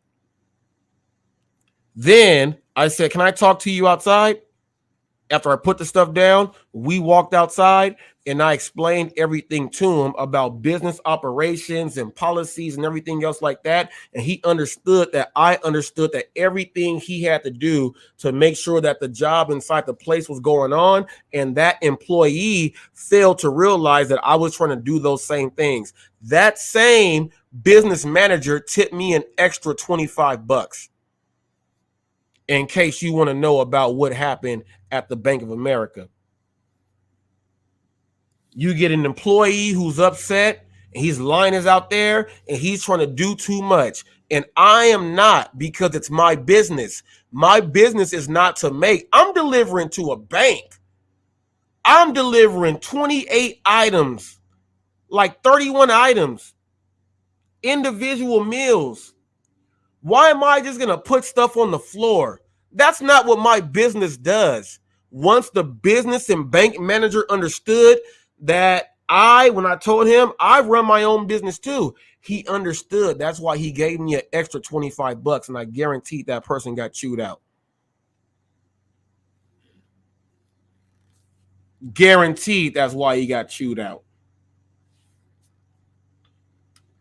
Then I said, can I talk to you outside? After I put the stuff down, we walked outside and I explained everything to him about business operations and policies and everything else like that. And he understood that I understood that everything he had to do to make sure that the job inside the place was going on. And that employee failed to realize that I was trying to do those same things. That same business manager tipped me an extra $25. In case you want to know about what happened at the Bank of America. You get an employee who's upset, and his line is out there, and he's trying to do too much. And I am not, because it's my business. My business is not to make. I'm delivering to a bank. I'm delivering 28 items, like 31 items, individual meals. Why am I just going to put stuff on the floor? That's not what my business does. Once the business and bank manager understood that when I told him I run my own business too, he understood. That's why he gave me an extra $25, and I guaranteed that person got chewed out. Guaranteed that's why he got chewed out.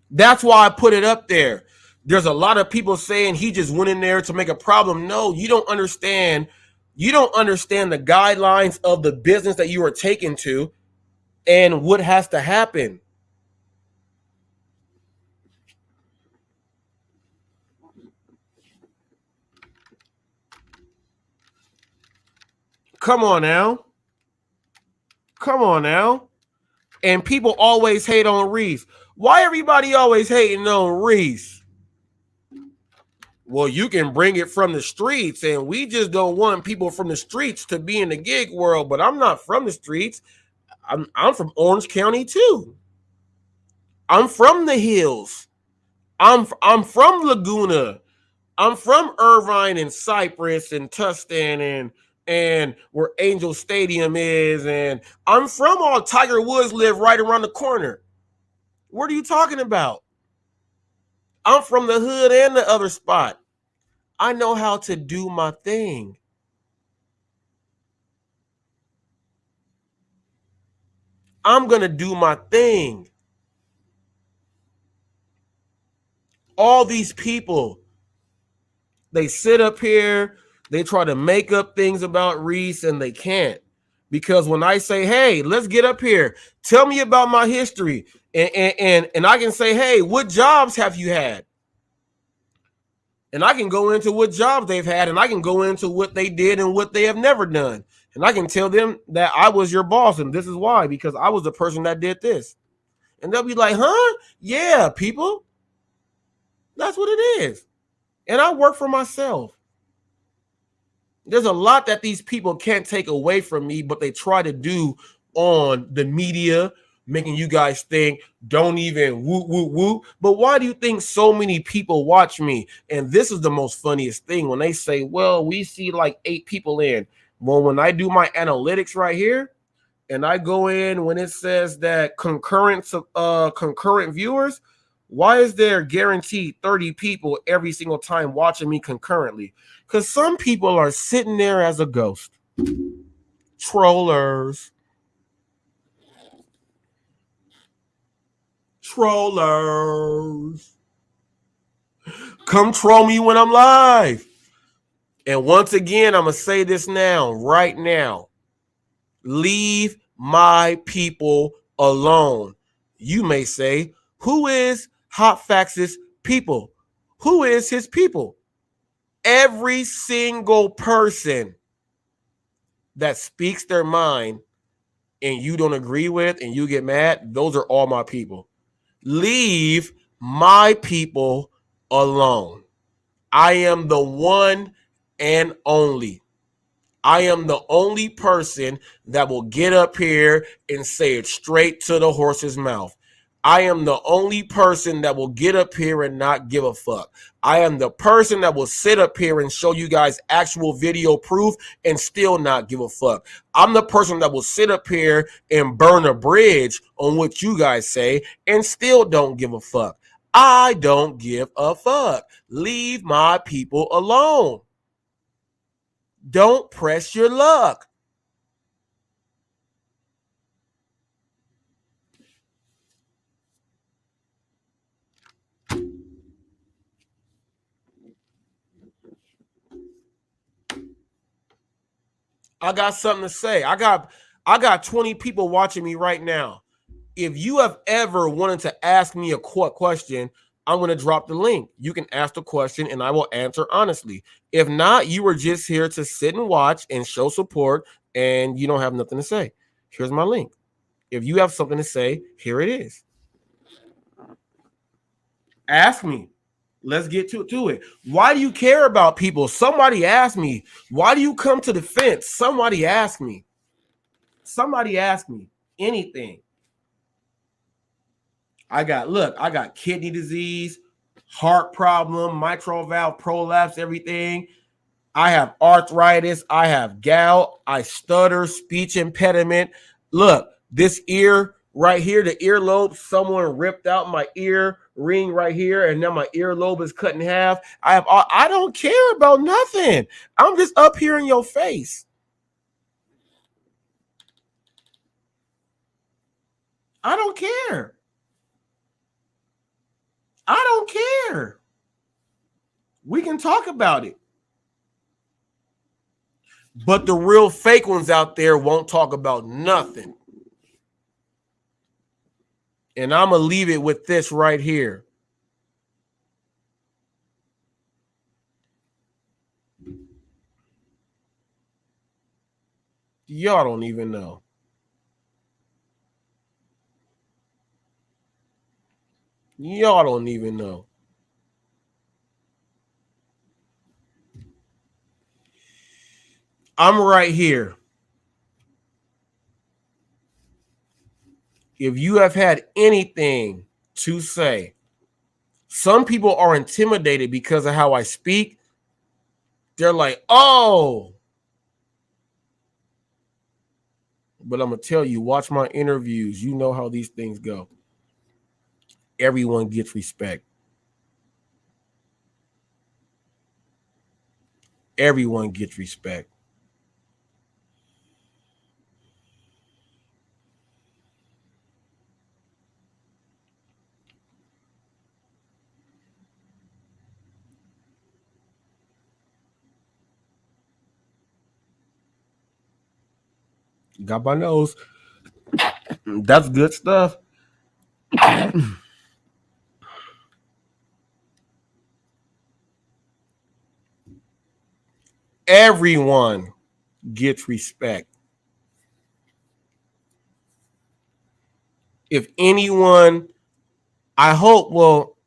That's why I put it up there. There's a lot of people saying he just went in there to make a problem. No, you don't understand. You don't understand the guidelines of the business that you are taking to and what has to happen. Come on now. Come on now. And people always hate on Reese. Why everybody always hating on Reese? Well, you can bring it from the streets, and we just don't want people from the streets to be in the gig world. But I'm not from the streets. I'm from Orange County too. I'm from the hills. I'm from Laguna. I'm from Irvine and Cypress and Tustin and where Angel Stadium is, and I'm from all Tiger Woods live right around the corner. What are you talking about? I'm from the hood and the other spot. I know how to do my thing. I'm going to do my thing. All these people, they sit up here, they try to make up things about Reese, and they can't. Because when I say, hey, let's get up here, tell me about my history, and I can say, hey, what jobs have you had? And I can go into what jobs they've had, and I can go into what they did and what they have never done. And I can tell them that I was your boss, and this is why, because I was the person that did this. And they'll be like, huh? Yeah, people. That's what it is. And I work for myself. There's a lot that these people can't take away from me, but they try to do on the media, making you guys think, don't even woo, woo, woo. But why do you think so many people watch me? And this is the most funniest thing when they say, well, we see like 8 people in. Well, when I do my analytics right here, and I go in when it says that concurrent viewers, why is there guaranteed 30 people every single time watching me concurrently? Because some people are sitting there as a ghost. Trollers. Come troll me when I'm live. And once again, I'm going to say this now, right now. Leave my people alone. You may say, who is HotFacts' people? Who is his people? Every single person that speaks their mind and you don't agree with and you get mad, those are all my people. Leave my people alone. I am the one and only. I am the only person that will get up here and say it straight to the horse's mouth. I am the only person that will get up here and not give a fuck. I am the person that will sit up here and show you guys actual video proof and still not give a fuck. I'm the person that will sit up here and burn a bridge on what you guys say and still don't give a fuck. I don't give a fuck. Leave my people alone. Don't press your luck. I got something to say. I got 20 people watching me right now. If you have ever wanted to ask me a question, I'm going to drop the link. You can ask the question and I will answer honestly. If not, you were just here to sit and watch and show support and you don't have nothing to say. Here's my link. If you have something to say, here it is. Ask me. Let's get to it. Why do you care about people? Somebody asked me. Why do you come to the fence? Somebody asked me. Somebody asked me anything. I got kidney disease, heart problem, mitral valve prolapse, everything. I have arthritis. I have gout. I stutter, speech impediment. Look, this ear right here, the earlobe, someone ripped out my ear ring right here, and now my earlobe is cut in half. I don't care about nothing. I'm just up here in your face. I don't care. I don't care. We can talk about it. But the real fake ones out there won't talk about nothing. And I'm going to leave it with this right here. Y'all don't even know. Y'all don't even know. I'm right here. If you have had anything to say, some people are intimidated because of how I speak. They're like, oh. But I'm going to tell you, watch my interviews. You know how these things go. Everyone gets respect. Everyone gets respect. Got my nose. That's good stuff. Everyone gets respect. If anyone, I hope, well,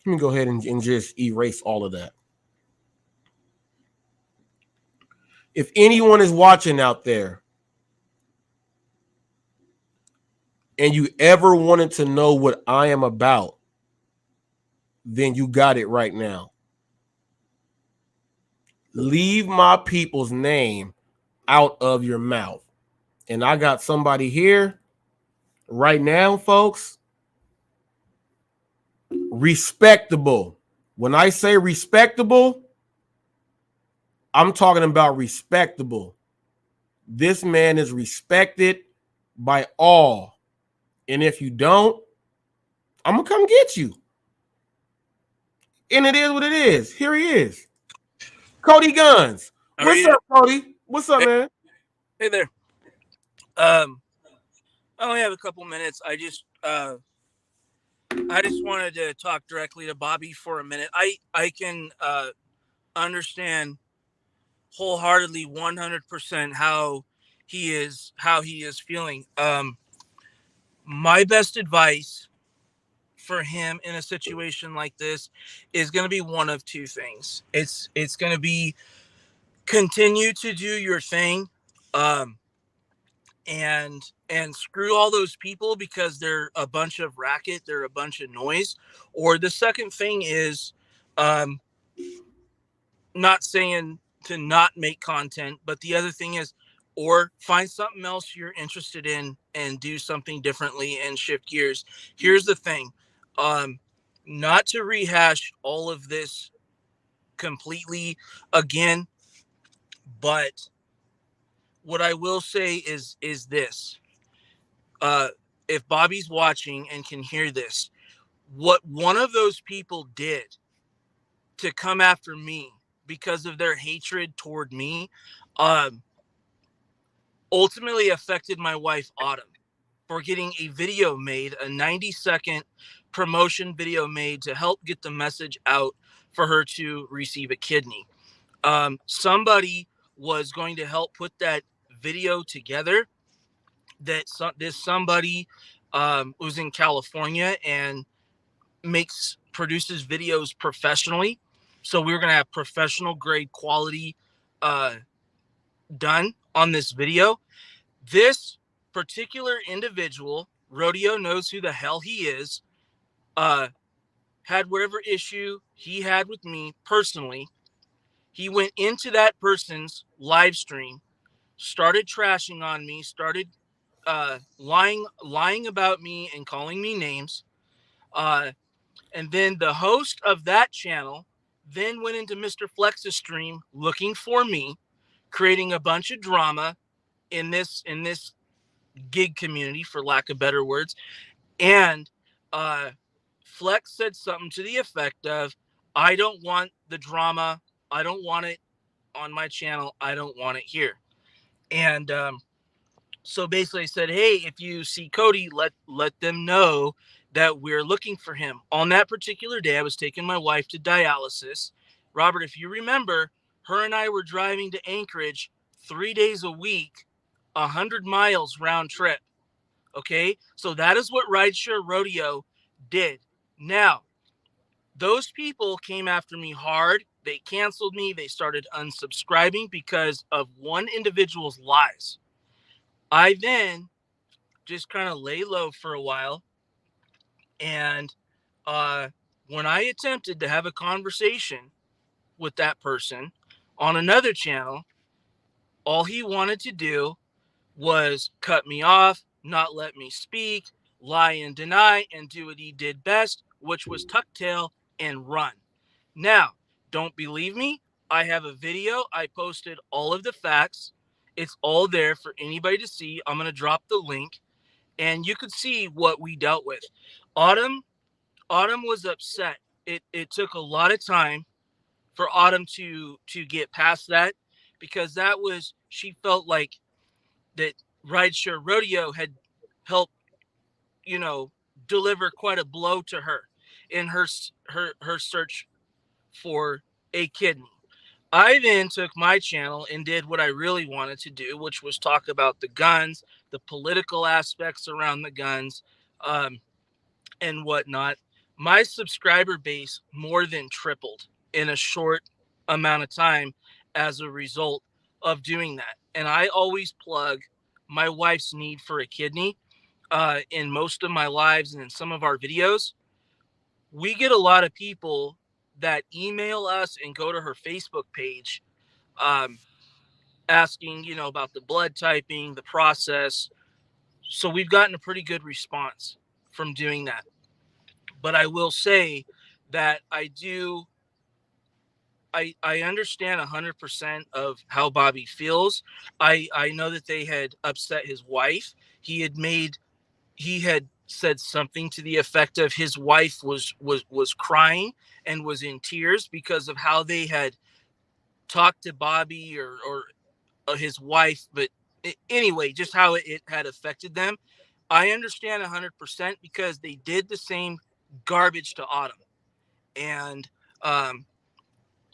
let me go ahead and just erase all of that. If anyone is watching out there and you ever wanted to know what I am about, then you got it right now. Leave my people's name out of your mouth. And I got somebody here right now, folks. Respectable. When I say respectable, I'm talking about respectable. This man is respected by all. And if you don't, I'm going to come get you. And it is what it is. Here he is. Cody Guns. What's up, Cody? What's up, man? Hey there. I only have a couple minutes. I just wanted to talk directly to Bobby for a minute. I can understand wholeheartedly 100% how he is feeling. My best advice for him in a situation like this is going to be one of two things. It's going to be continue to do your thing. And screw all those people because they're a bunch of racket, they're a bunch of noise. Or the second thing is not saying to not make content, but the other thing is, or find something else you're interested in and do something differently and shift gears. Here's the thing, not to rehash all of this completely again, but what I will say is this. If Bobby's watching and can hear this, what one of those people did to come after me because of their hatred toward me, ultimately affected my wife, Autumn, for getting a video made, a 90-second promotion video made to help get the message out for her to receive a kidney. Somebody was going to help put that video together. This somebody was in California and produces videos professionally. So we were going to have professional grade quality done on this video. This particular individual, Rodeo knows who the hell he is, had whatever issue he had with me personally. He went into that person's live stream, started trashing on me, started lying about me and calling me names. And then the host of that channel then went into Mr. Flex's stream looking for me, creating a bunch of drama in this gig community, for lack of better words. And Flex said something to the effect of, I don't want the drama. I don't want it on my channel. I don't want it here. And so basically I said, hey, if you see Cody, let them know that we're looking for him. On that particular day, I was taking my wife to dialysis. Robert, if you remember, her and I were driving to Anchorage 3 days a week, 100 miles round trip. Okay, so that is what Rideshare Rodeo did. Now, those people came after me hard. They canceled me. They started unsubscribing because of one individual's lies. I then just kind of lay low for a while. And when I attempted to have a conversation with that person on another channel, all he wanted to do was cut me off, not let me speak, lie and deny, and do what he did best, which was tuck tail and run. Now, don't believe me? I have a video. I posted all of the facts. It's all there for anybody to see. I'm going to drop the link, and you could see what we dealt with. Autumn was upset. It took a lot of time for Autumn to get past that, because she felt like that Rideshare Rodeo had helped, deliver quite a blow to her in her search for a kidney. I then took my channel and did what I really wanted to do, which was talk about the guns, the political aspects around the guns, and whatnot. My subscriber base more than tripled in a short amount of time as a result of doing that. And I always plug my wife's need for a kidney in most of my lives and in some of our videos. We get a lot of people that email us and go to her Facebook page asking, about the blood typing, the process. So we've gotten a pretty good response from doing that. But I will say that I understand 100% of how Bobby feels. I know that they had upset his wife. He had said something to the effect of his wife was crying and was in tears because of how they had talked to Bobby or his wife. But anyway, just how it had affected them. I understand 100% because they did the same garbage to Autumn. And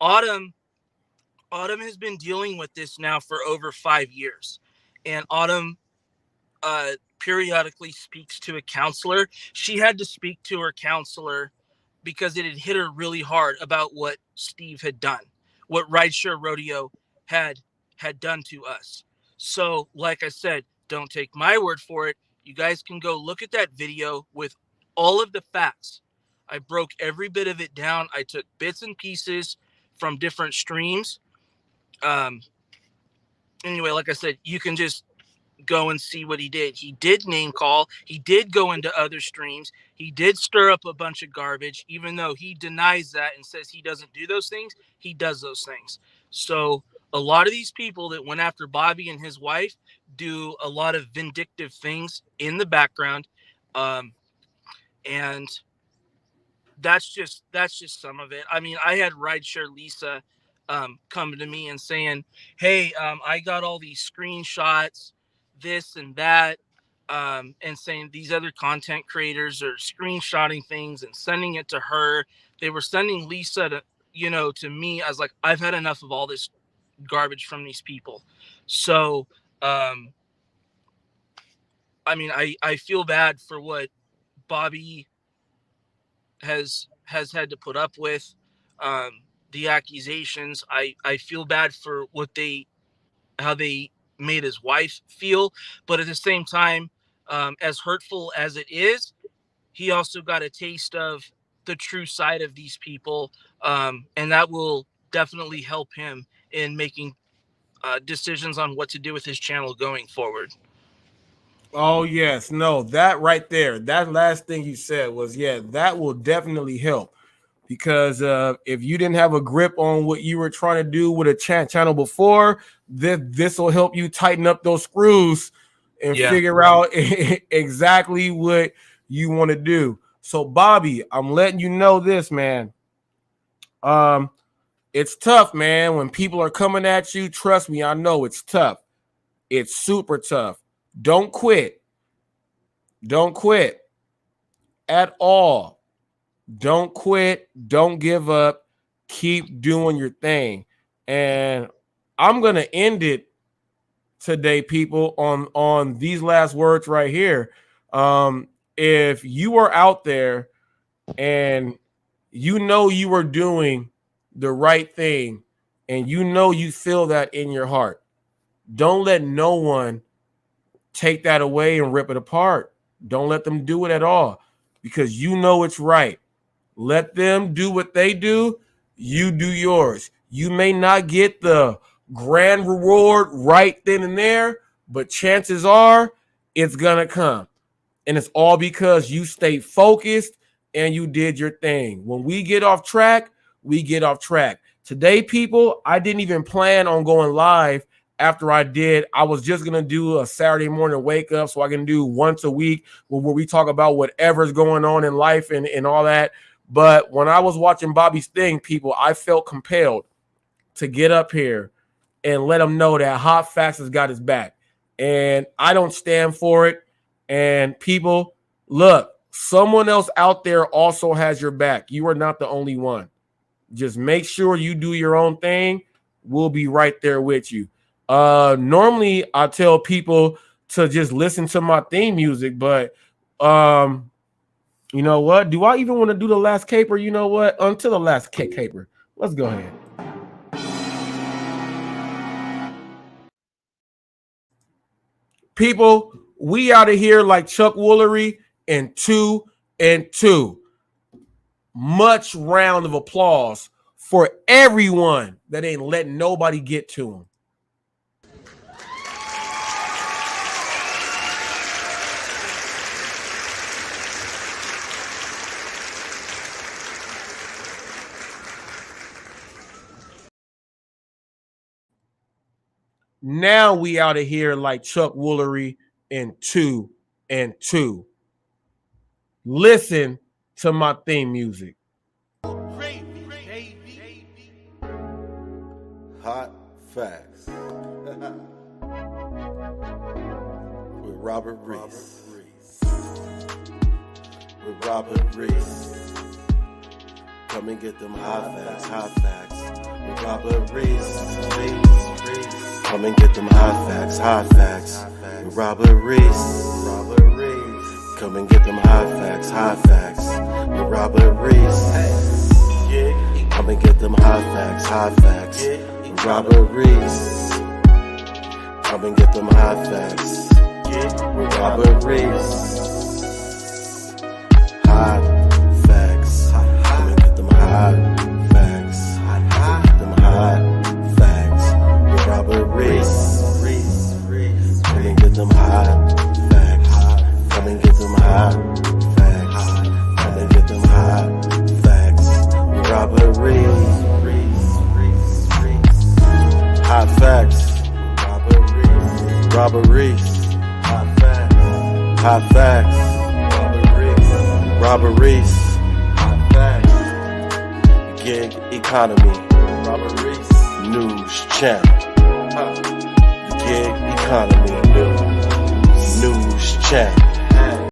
Autumn has been dealing with this now for over 5 years. And Autumn periodically speaks to a counselor. She had to speak to her counselor because it had hit her really hard about what Steve had done, what Rideshare Rodeo had done to us. So, like I said, don't take my word for it. You guys can go look at that video with all of the facts. I broke every bit of it down. I took bits and pieces from different streams. Anyway, like I said, you can just go and see what he did. He did name call. He did go into other streams. He did stir up a bunch of garbage, even though he denies that and says he doesn't do those things. He does those things. So a lot of these people that went after Bobby and his wife do a lot of vindictive things in the background. And that's just some of it. I mean, I had Rideshare Lisa come to me and saying, hey, I got all these screenshots, this and that, and saying these other content creators are screenshotting things and sending it to her. They were sending Lisa to me. I was like, I've had enough of all this garbage from these people. So, I mean, I feel bad for what Bobby has had to put up with, the accusations. I feel bad for how they made his wife feel, but at the same time, as hurtful as it is, he also got a taste of the true side of these people, and that will definitely help him in making decisions on what to do with his channel going forward. Oh, yes. No, that right there, that last thing you said was, yeah, that will definitely help. Because if you didn't have a grip on what you were trying to do with a channel before, this will help you tighten up those screws and figure out exactly what you want to do. So, Bobby, I'm letting you know this, man. It's tough, man. When people are coming at you, trust me, I know it's tough. It's super tough. Don't quit. Don't quit at all. Don't quit. Don't give up. Keep doing your thing. And I'm going to end it today, people, on these last words right here. If you are out there and you know you are doing the right thing and you know you feel that in your heart, don't let no one take that away and rip it apart. Don't let them do it at all, because you know it's right. Let them do what they do. You do yours. You may not get the grand reward right then and there, but chances are it's going to come. And it's all because you stay focused and you did your thing. When we get off track, we get off track. Today, people, I didn't even plan on going live after I did. I was just going to do a Saturday morning wake up so I can do once a week where we talk about whatever's going on in life and all that. But when I was watching Bobby's thing, people, I felt compelled to get up here and let him know that Hot Facts has got his back. and I don't stand for it. And people, look, someone else out there also has your back. You are not the only one. Just make sure you do your own thing. We'll be right there with you. Normally I tell people to just listen to my theme music, but you know what? Do I even want to do the last caper? You know what? Until the last caper. Let's go ahead. People, we out of here like Chuck Woolery in 2 and 2. Much round of applause for everyone that ain't letting nobody get to him. Now we out of here like Chuck Woolery in 2 and 2. Listen to my theme music. Hot facts with Robert Reese. With Robert Reese. Come and get them hot facts with Robert Reese. Come and get them hot facts with Robert Reese. Come and get them hot facts with Robert Reese. Come and get them hot facts with Robert Reese. Come and get them hot facts with Robert Reese. Hot facts. Come and get them hot facts. Them hot facts with Robert Reese. Come and get them hot facts. Come and get them hot facts. Come and get them hot facts with Robert Reese. Hot facts. Robert Reese. Hot facts. Hot facts. Robert Reese. Hot facts. Gig economy. Robert Reese. News channel. Gig economy. News channel.